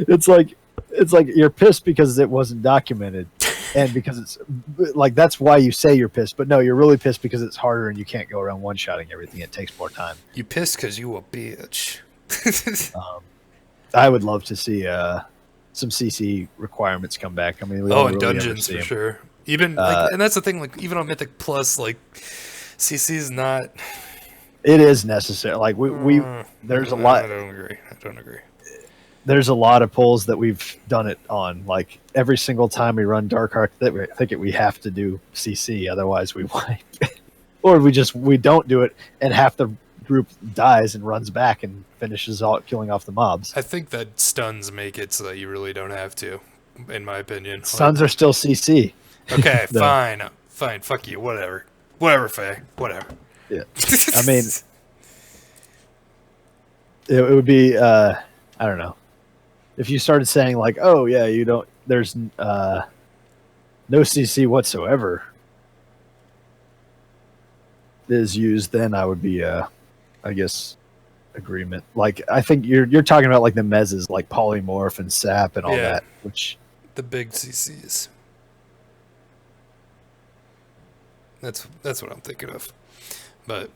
It's like you're pissed because it wasn't documented, and because it's like that's why you say you're pissed. But no, you're really pissed because it's harder and you can't go around one-shotting everything. It takes more time. You pissed because you a bitch. I would love to see some CC requirements come back. I mean, we don't in really dungeons for sure. Even and that's the thing. Like even on Mythic Plus, like CC is not. It is necessary. Like we there's a lot. I don't agree. There's a lot of pulls that we've done it on. Like every single time we run Dark Heart, we have to do CC, otherwise we wipe. Or we don't do it, and half the group dies and runs back and finishes killing off the mobs. I think that stuns make it so that you really don't have to, in my opinion. Stuns are still CC. Okay, fine. Fuck you. Whatever, Faye. Whatever. Yeah. I mean, it would be. I don't know. If you started saying like, "Oh yeah, there's no CC whatsoever is used," then I would be, I guess, agreement. Like I think you're talking about like the mezzes, like polymorph and sap and all that, which the big CCs. That's what I'm thinking of, but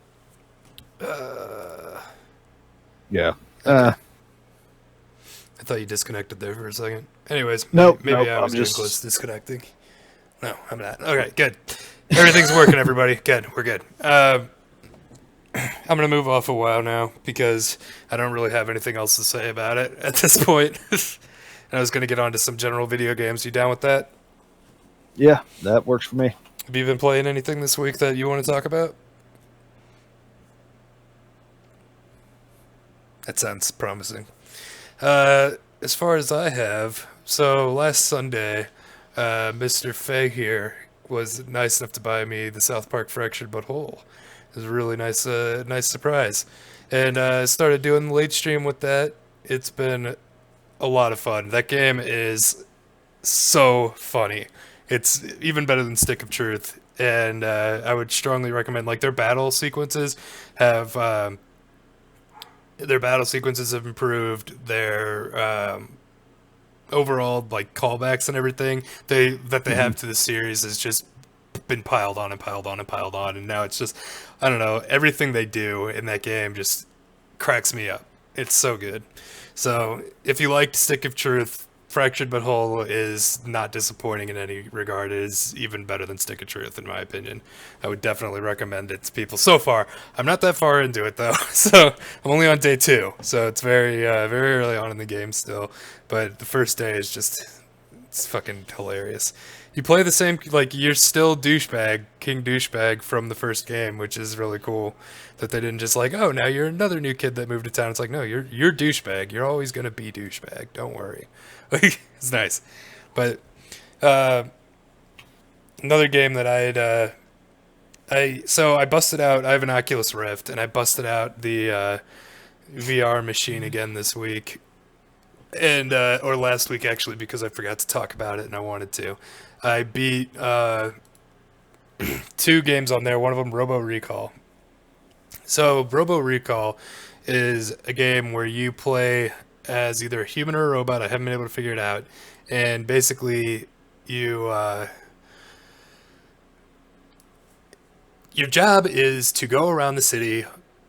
yeah. Okay. I thought you disconnected there for a second. Anyways, maybe I was just close to disconnecting. No, I'm not. Okay, good. Everything's working, everybody. Good, we're good. I'm going to move off a while now because I don't really have anything else to say about it at this point. And I was going to get on to some general video games. You down with that? Yeah, that works for me. Have you been playing anything this week that you want to talk about? That sounds promising. As far as I have, so last Sunday, Mr. Fay here was nice enough to buy me the South Park Fractured But Whole. It was a really nice surprise. And I started doing the late stream with that. It's been a lot of fun. That game is so funny. It's even better than Stick of Truth. And I would strongly recommend, like, their battle sequences have improved. Their overall like callbacks and everything they have to the series has just been piled on and piled on and piled on, and now it's just, I don't know, everything they do in that game just cracks me up. It's so good. So if you liked Stick of Truth, Fractured But Whole is not disappointing in any regard. It is even better than Stick of Truth, in my opinion. I would definitely recommend it to people. So far, I'm not that far into it, though. So I'm only on day 2. So it's very early on in the game still. But the first day is just, it's fucking hilarious. You play the same, like, you're still King Douchebag from the first game, which is really cool. That they didn't just like, oh, now you're another new kid that moved to town. It's like, no, you're Douchebag. You're always going to be Douchebag. Don't worry. It's nice. But Another game that I busted out. I have an Oculus Rift, and I busted out the VR machine again this week, and or last week actually, because I forgot to talk about it and I wanted to. I beat 2 games on there. One of them, Robo Recall. So Robo Recall is a game where you play as either a human or a robot. I haven't been able to figure it out, and basically you. Your job is to go around the city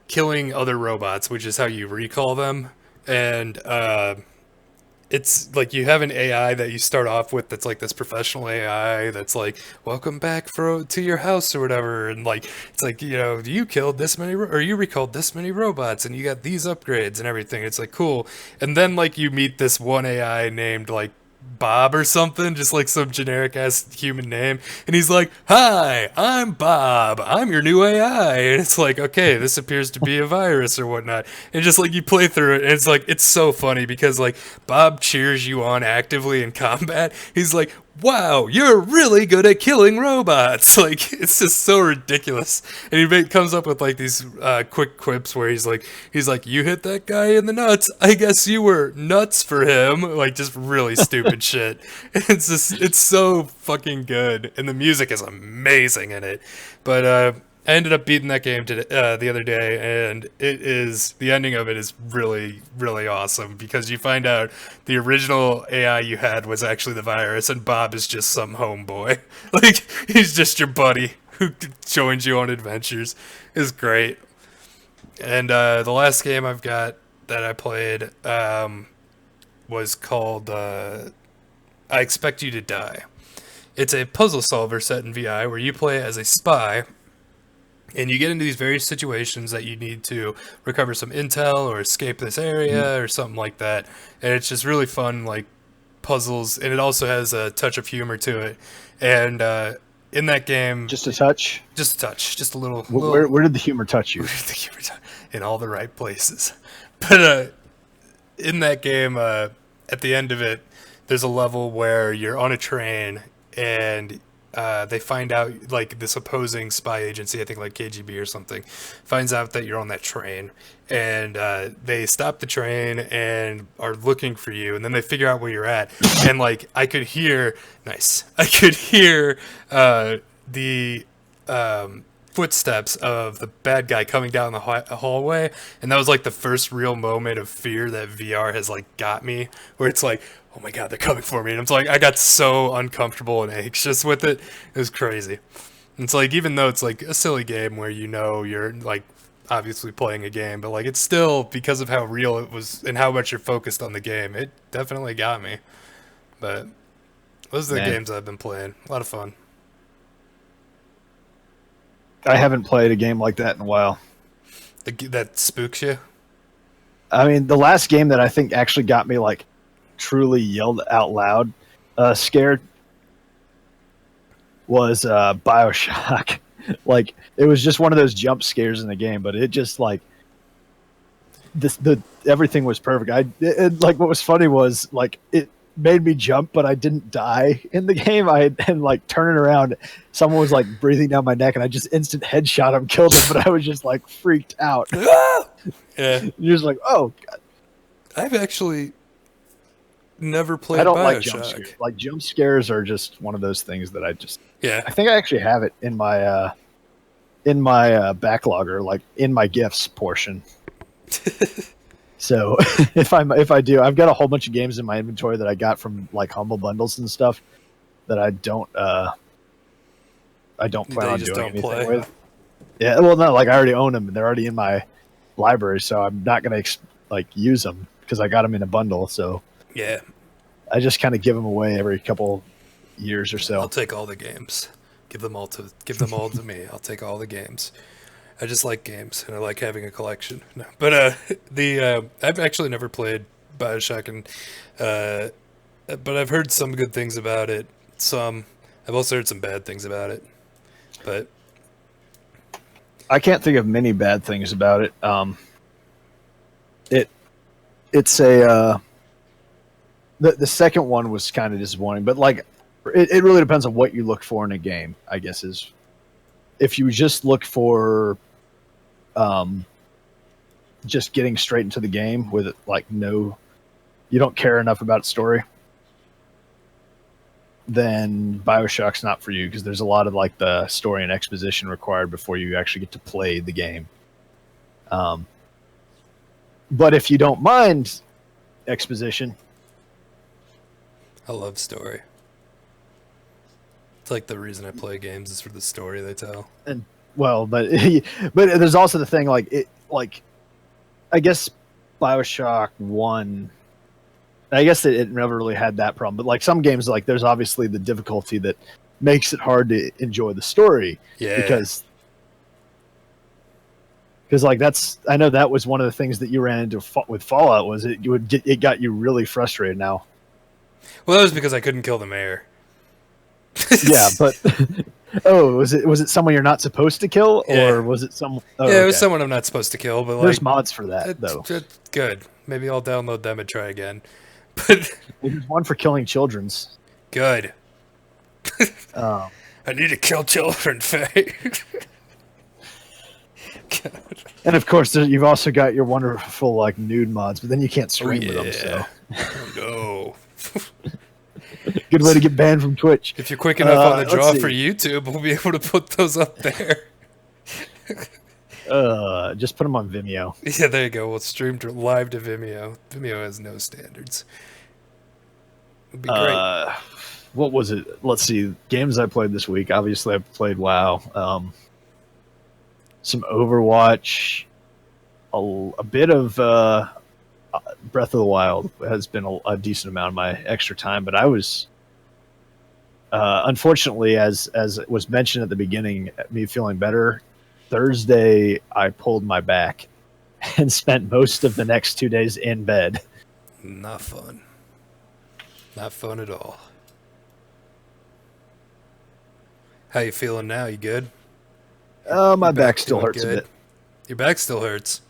killing other robots, which is how you recall them. And it's like you have an AI that you start off with that's like this professional AI that's like, welcome back to your house or whatever. And like, it's like, you killed this many, or you recalled this many robots and you got these upgrades and everything. It's like, cool. And then like you meet this one AI named like Bob or something, just like some generic ass human name, and he's like, "Hi, I'm Bob. I'm your new AI." And it's like, okay, this appears to be a virus or whatnot. And just like you play through it, and it's like it's so funny because like Bob cheers you on actively in combat. He's like, "Wow, you're really good at killing robots." Like it's just so ridiculous. And he comes up with like these quick quips where he's like, "You hit that guy in the nuts. I guess you were nuts for him." Like just really stupid shit. It's so fucking good, and the music is amazing in it. But I ended up beating that game the other day, and the ending of it is really, really awesome because you find out the original AI you had was actually the virus, and Bob is just some homeboy. Like, he's just your buddy who joins you on adventures. It's great. And the last game I've got that I played was called I Expect You to Die. It's a puzzle solver set in VI where you play as a spy, and you get into these various situations that you need to recover some intel or escape this area or something like that. And it's just really fun, like, puzzles. And it also has a touch of humor to it. And in that game... Just a touch? Just a touch. Just a little... Where did the humor touch you? In all the right places. But in that game, at the end of it, there's a level where you're on a train and... they find out, like, this opposing spy agency, I think like KGB or something, finds out that you're on that train, and they stop the train and are looking for you, and then they figure out where you're at, and, like, I could hear the footsteps of the bad guy coming down the hallway, and that was, like, the first real moment of fear that VR has, like, got me, where it's like, oh my god, they're coming for me. And it's like, I got so uncomfortable and anxious with it. It was crazy. And it's like, even though it's like a silly game where you're like obviously playing a game, but like it's still, because of how real it was and how much you're focused on the game, it definitely got me. But those are the games I've been playing. A lot of fun. I haven't played a game like that in a while. That spooks you? I mean, the last game that I think actually got me like truly yelled out loud scared was BioShock. Like, it was just one of those jump scares in the game, but it just like everything was perfect. Like, what was funny was like it made me jump, but I didn't die in the game. And like turning around, someone was like breathing down my neck, and I just instant headshot him, killed him, but I was just like freaked out. Yeah, you're just like, oh god. I've actually never played. I don't BioShock. like jump scares. Like, jump scares are just one of those things that I just. Yeah. I think I actually have it in my backlogger, like in my gifts portion. So if I do, I've got a whole bunch of games in my inventory that I got from like Humble Bundles and stuff that I don't plan on doing anything with. Yeah, well, no, like I already own them and they're already in my library, so I'm not gonna use them because I got them in a bundle. So yeah, I just kind of give them away every couple years or so. I'll take all the games. Give them all to me. I'll take all the games. I just like games and I like having a collection. No, but I've actually never played BioShock, and but I've heard some good things about it. I've also heard some bad things about it. But I can't think of many bad things about it. It's a the second one was kind of disappointing, but like it really depends on what you look for in a game, I guess. Is if you just look for just getting straight into the game with like you don't care enough about story, then BioShock's not for you, because there's a lot of like the story and exposition required before you actually get to play the game. But if you don't mind exposition, I love story. It's like the reason I play games is for the story they tell. and well, but there's also the thing like I guess BioShock 1, I guess it never really had that problem, but like some games, like there's obviously the difficulty that makes it hard to enjoy the story. Yeah. Because like I know that was one of the things that you ran into with Fallout, was it got you really frustrated now. Well, that was because I couldn't kill the mayor. Yeah, but was it someone you're not supposed to kill, or was it some? Oh, yeah, it was okay. someone I'm not supposed to kill, but There's like mods for that though. it's good. Maybe I'll download them and try again. But There's one for killing children's. good. Um, I need to kill children, Faye. God. and of course, you've also got your wonderful like nude mods, but then you can't stream with them. So Oh, no. good way to get banned from Twitch. If you're quick enough on the let's draw see. for YouTube, we'll be able to put those up there. Just put them on Vimeo. Yeah, there you go. We'll stream live to Vimeo. Vimeo has no standards. It'd be great. What was it? Let's see. Games I played this week. Obviously, I played WoW. Some Overwatch. A bit of Breath of the Wild has been a decent amount of my extra time, but I was unfortunately, as it was mentioned at the beginning, me feeling better. Thursday, I pulled my back and spent most of the next 2 days in bed. Not fun. Not fun at all. How you feeling now? You good? My back still feeling hurts a good? bit. Your back still hurts.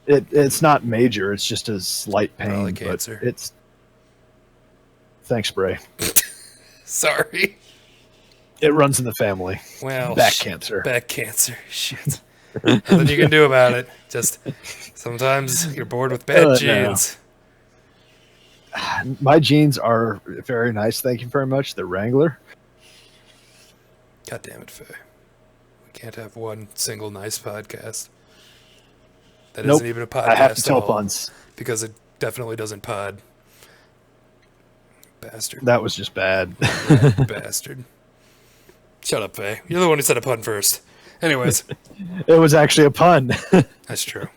It's not major. It's just a slight pain. Probably but cancer. It's thanks, Bray. Sorry. It runs in the family. Well, Back cancer. Back cancer. Shit. Nothing you can do about it. Just sometimes you're bored with bad No. genes. My jeans are very nice. Thank you very much. They're Wrangler. God damn it, Faye. We can't have one single nice podcast. That Nope. isn't even a podcast I have to at tell all, puns. because it definitely doesn't pod. Bastard. That was just bad. Bastard. Shut up, Faye. You're the one who said a pun first. Anyways, It was actually a pun. that's true.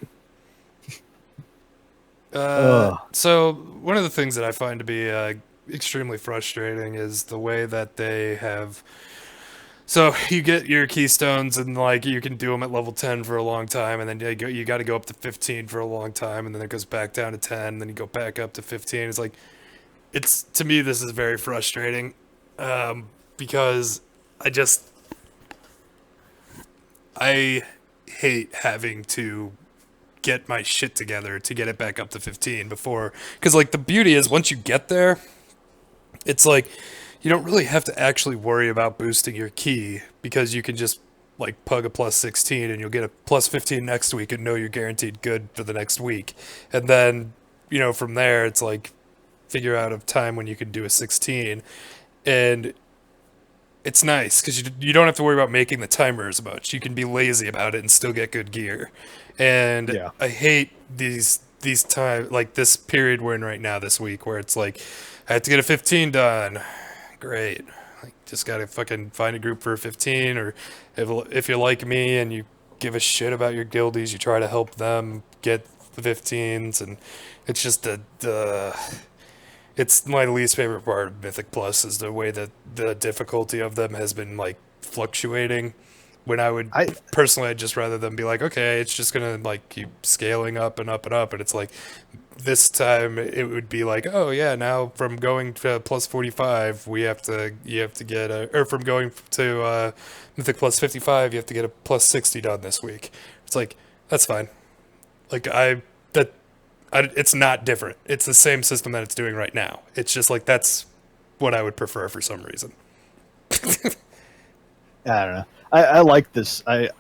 Ugh. So one of the things that I find to be extremely frustrating is the way that they have. So you get your keystones, and like you can do them at level 10 for a long time, and then you got to go up to 15 for a long time, and then it goes back down to 10, and then you go back up to 15. It's like, to me, this is very frustrating, because I hate having to get my shit together to get it back up to 15 before, because like the beauty is once you get there, it's like you don't really have to actually worry about boosting your key, because you can just like pug a plus 16 and you'll get a plus 15 next week and know you're guaranteed good for the next week. And then, from there it's like figure out a time when you can do a 16, and it's nice because you don't have to worry about making the timer as much. You can be lazy about it and still get good gear. And Yeah. I hate these time, like this period we're in right now this week, where it's like I have to get a 15 done. Great. Like, just gotta fucking find a group for a 15, or if you're like me and you give a shit about your guildies, you try to help them get the 15s, and it's just it's my least favorite part of Mythic Plus is the way that the difficulty of them has been like fluctuating. When personally, I'd just rather them be like, okay, it's just gonna like keep scaling up and up and up, and it's like this time it would be like, oh yeah, now from going to plus 45, you have to get or from going to Mythic plus 55, you have to get a plus 60 done this week. It's like, that's fine. Like it's not different. It's the same system that it's doing right now. It's just like that's what I would prefer for some reason. I don't know. I like this. I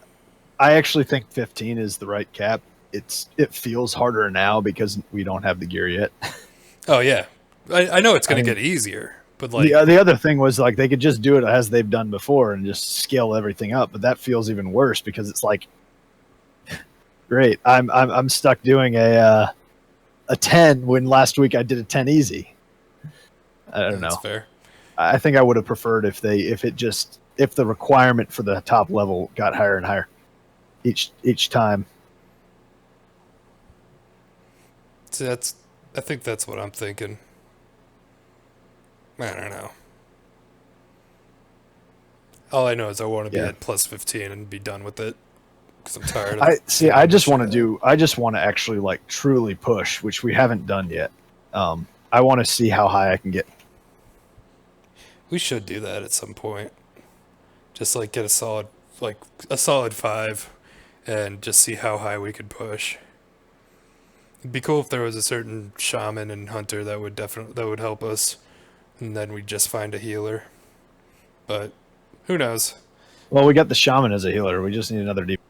actually think 15 is the right cap. It feels harder now because we don't have the gear yet. Oh yeah, I know it's gonna I mean, get easier, but like the other thing was like they could just do it as they've done before and just scale everything up, but that feels even worse because it's like, great, I'm stuck doing a 10 when last week I did a 10 easy. I don't that's know. fair. I think I would have preferred if the requirement for the top level got higher and higher each time. See, I think that's what I'm thinking. I don't know. All I know is I want to be at plus 15 and be done with it because I'm tired of. I just want to actually like truly push, which we haven't done yet. I want to see how high I can get. We should do that at some point. Just like get a solid 5, and just see how high we could push. It'd be cool if there was a certain shaman and hunter that would help us, and then we'd just find a healer. But who knows? Well, we got the shaman as a healer. We just need another deep.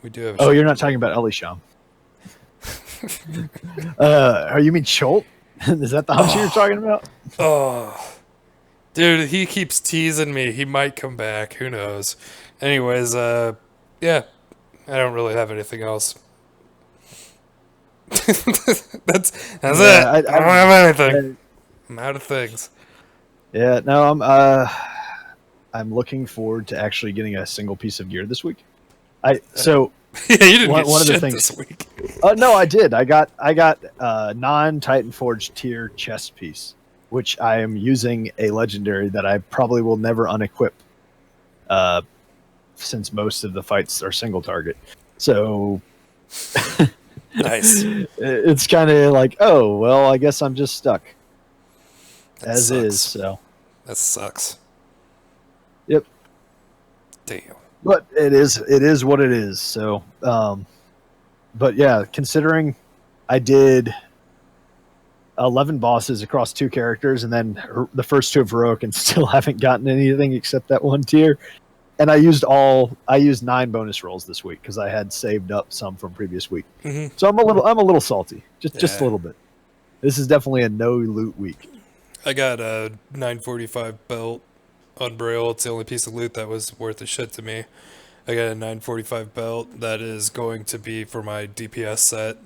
We do have. Oh, you're not talking about Ellie Sham. You mean Cholt? Is that the hunter you're talking about? Oh, dude, he keeps teasing me. He might come back. Who knows? Anyways, yeah, I don't really have anything else. that's it. I don't have anything. I'm out of things. Yeah, no, I'm looking forward to actually getting a single piece of gear this week. Yeah, you didn't get one of the shit things this week. No, I did. I got non-Titan Forge tier chest piece, which I am using a legendary that I probably will never unequip, since most of the fights are single target. So Nice. It's kind of like, oh well, I guess I'm just stuck That as sucks. is. So That sucks. yep. Damn. But it is what it is. So, but yeah, considering I did 11 bosses across 2 characters, and then the first 2 of heroic, and still haven't gotten anything except that 1 tier. And I used 9 bonus rolls this week because I had saved up some from previous week. Mm-hmm. So I'm a little salty, just a little bit. This is definitely a no loot week. I got a 945 belt on brayole. It's the only piece of loot that was worth a shit to me. I got a 945 belt that is going to be for my DPS set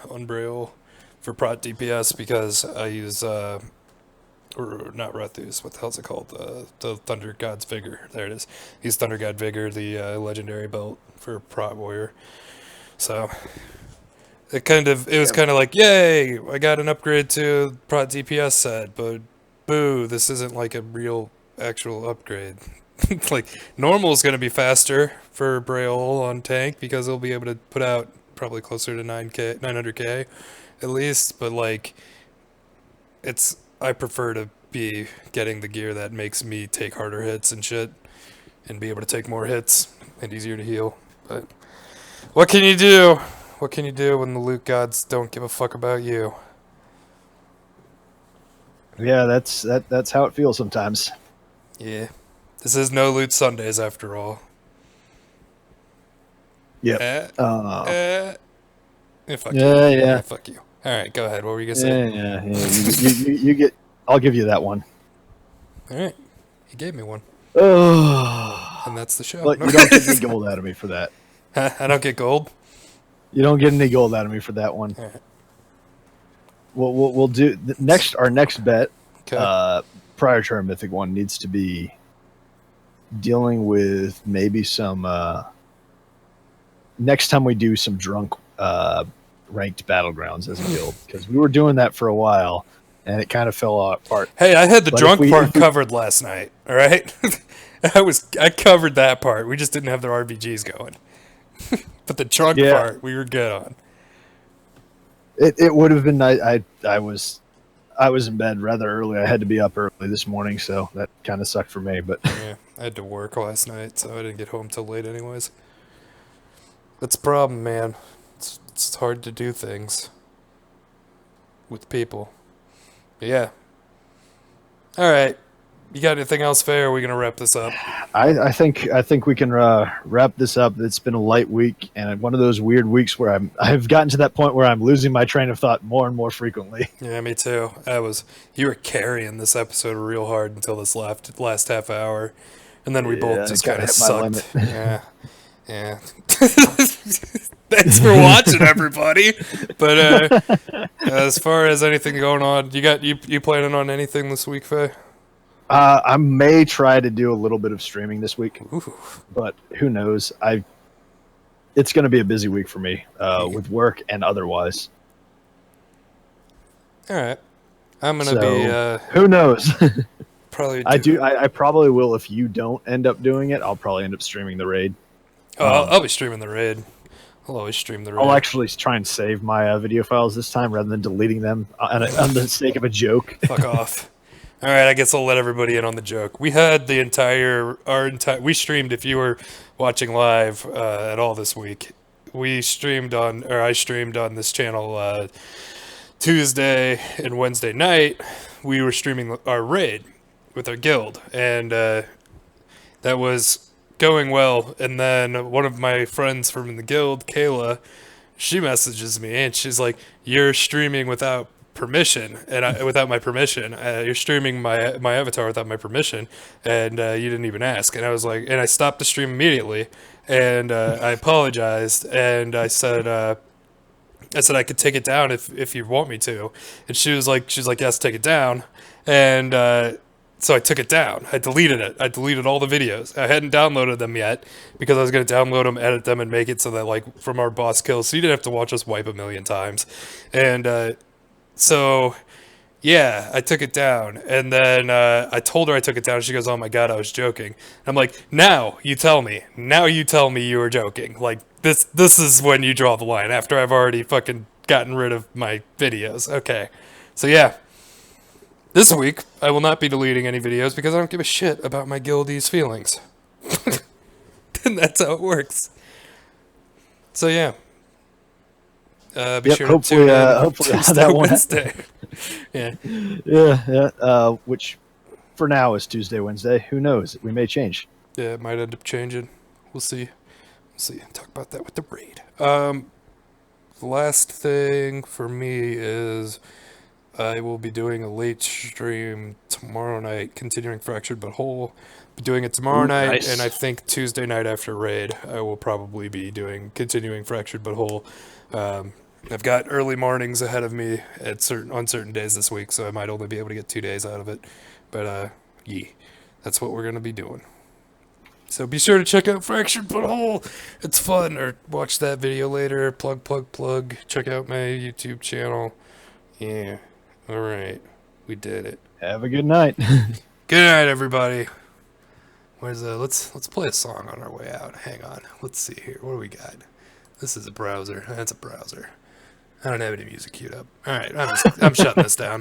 on brayole for prot DPS because I use or not Rethus, what the hell's it called? The Thunder God's Vigor. There it is. He's Thunder God Vigor, the legendary belt for prot warrior. So it was kind of like, yay, I got an upgrade to prot DPS set, but boo, this isn't like a real actual upgrade. Like normal is going to be faster for brayole on tank because they'll be able to put out probably closer to 900k at least, but like I prefer to be getting the gear that makes me take harder hits and shit and be able to take more hits and easier to heal. But what can you do? What can you do when the loot gods don't give a fuck about you? Yeah, that's how it feels sometimes. Yeah. This is no loot Sundays after all. Yep. Fuck yeah, you. yeah. Fuck you. All right, go ahead. What were you gonna say? Yeah. You get. I'll give you that one. All right, he gave me one, Oh, and that's the show. but you don't get any gold out of me for that. I don't get gold. You don't get any gold out of me for that one. All right. We'll do our next bet. Okay. Prior to our mythic one needs to be dealing with maybe some. Next time we do some drunk ranked battlegrounds as a guild, because we were doing that for a while and it kind of fell apart. Hey, I had the But drunk part covered last night. All right, I covered that part. We just didn't have the RBGs going. But the drunk part we were good on. It would have been nice. I was in bed rather early. I had to be up early this morning, so that kind of sucked for me. But yeah, I had to work last night, so I didn't get home till late anyways. That's a problem, man. It's hard to do things with people. But yeah. All right. You got anything else, Faye, or are we going to wrap this up? I think we can wrap this up. It's been a light week and one of those weird weeks where I've gotten to that point where I'm losing my train of thought more and more frequently. Yeah, me too. You were carrying this episode real hard until this last half hour, and then we both just kind of sucked. Yeah, yeah. Thanks for watching, everybody. But as far as anything going on, you planning on anything this week, Faye? I may try to do a little bit of streaming this week, but who knows? It's going to be a busy week for me with work and otherwise. All right, I'm gonna be. Who knows? Probably. I probably will. If you don't end up doing it, I'll probably end up streaming the raid. I'll be streaming the raid. I'll always stream the raid. I'll actually try and save my video files this time rather than deleting them on the sake of a joke. Fuck off. All right, I guess I'll let everybody in on the joke. We had we streamed, if you were watching live at all this week, I streamed on this channel Tuesday and Wednesday night. We were streaming our raid with our guild, and that was going well. And then one of my friends from the guild, Kayla, she messages me, and she's like, "You're streaming without permission," and without my permission. You're streaming my avatar without my permission, and you didn't even ask. And I was like, and I stopped the stream immediately, and I apologized, and I said I could take it down if you want me to. And she was like, yes, take it down. And so I took it down. I deleted it. I deleted all the videos. I hadn't downloaded them yet because I was going to download them, edit them, and make it so that, like, from our boss kills, so you didn't have to watch us wipe a million times. And so, yeah, I took it down, and then I told her I took it down. She goes, "Oh my god, I was joking." I'm like, "Now you tell me. Now you tell me you were joking. Like, this is when you draw the line, after I've already fucking gotten rid of my videos." Okay, so yeah, this week I will not be deleting any videos because I don't give a shit about my guildie's feelings. And that's how it works. So yeah. Be sure hopefully, to hopefully Tuesday, that one. Wednesday. Yeah. Yeah. Which for now is Tuesday, Wednesday. Who knows? We may change. Yeah, it might end up changing. We'll see. Talk about that with the raid. The last thing for me is I will be doing a late stream tomorrow night, continuing Fractured But Whole. Be doing it tomorrow night, nice. and I think Tuesday night after raid, I will probably be continuing Fractured But Whole. I've got early mornings ahead of me on certain days this week, so I might only be able to get 2 days out of it. But yeah, that's what we're gonna be doing. So be sure to check out Fractured But Whole. It's fun. Or watch that video later. Plug. Check out my YouTube channel. Yeah. All right. We did it. Have a good night. Good night, everybody. Let's play a song on our way out. Hang on. Let's see here. What do we got? This is a browser. That's a browser. I don't have any music queued up. All right. I'm shutting this down.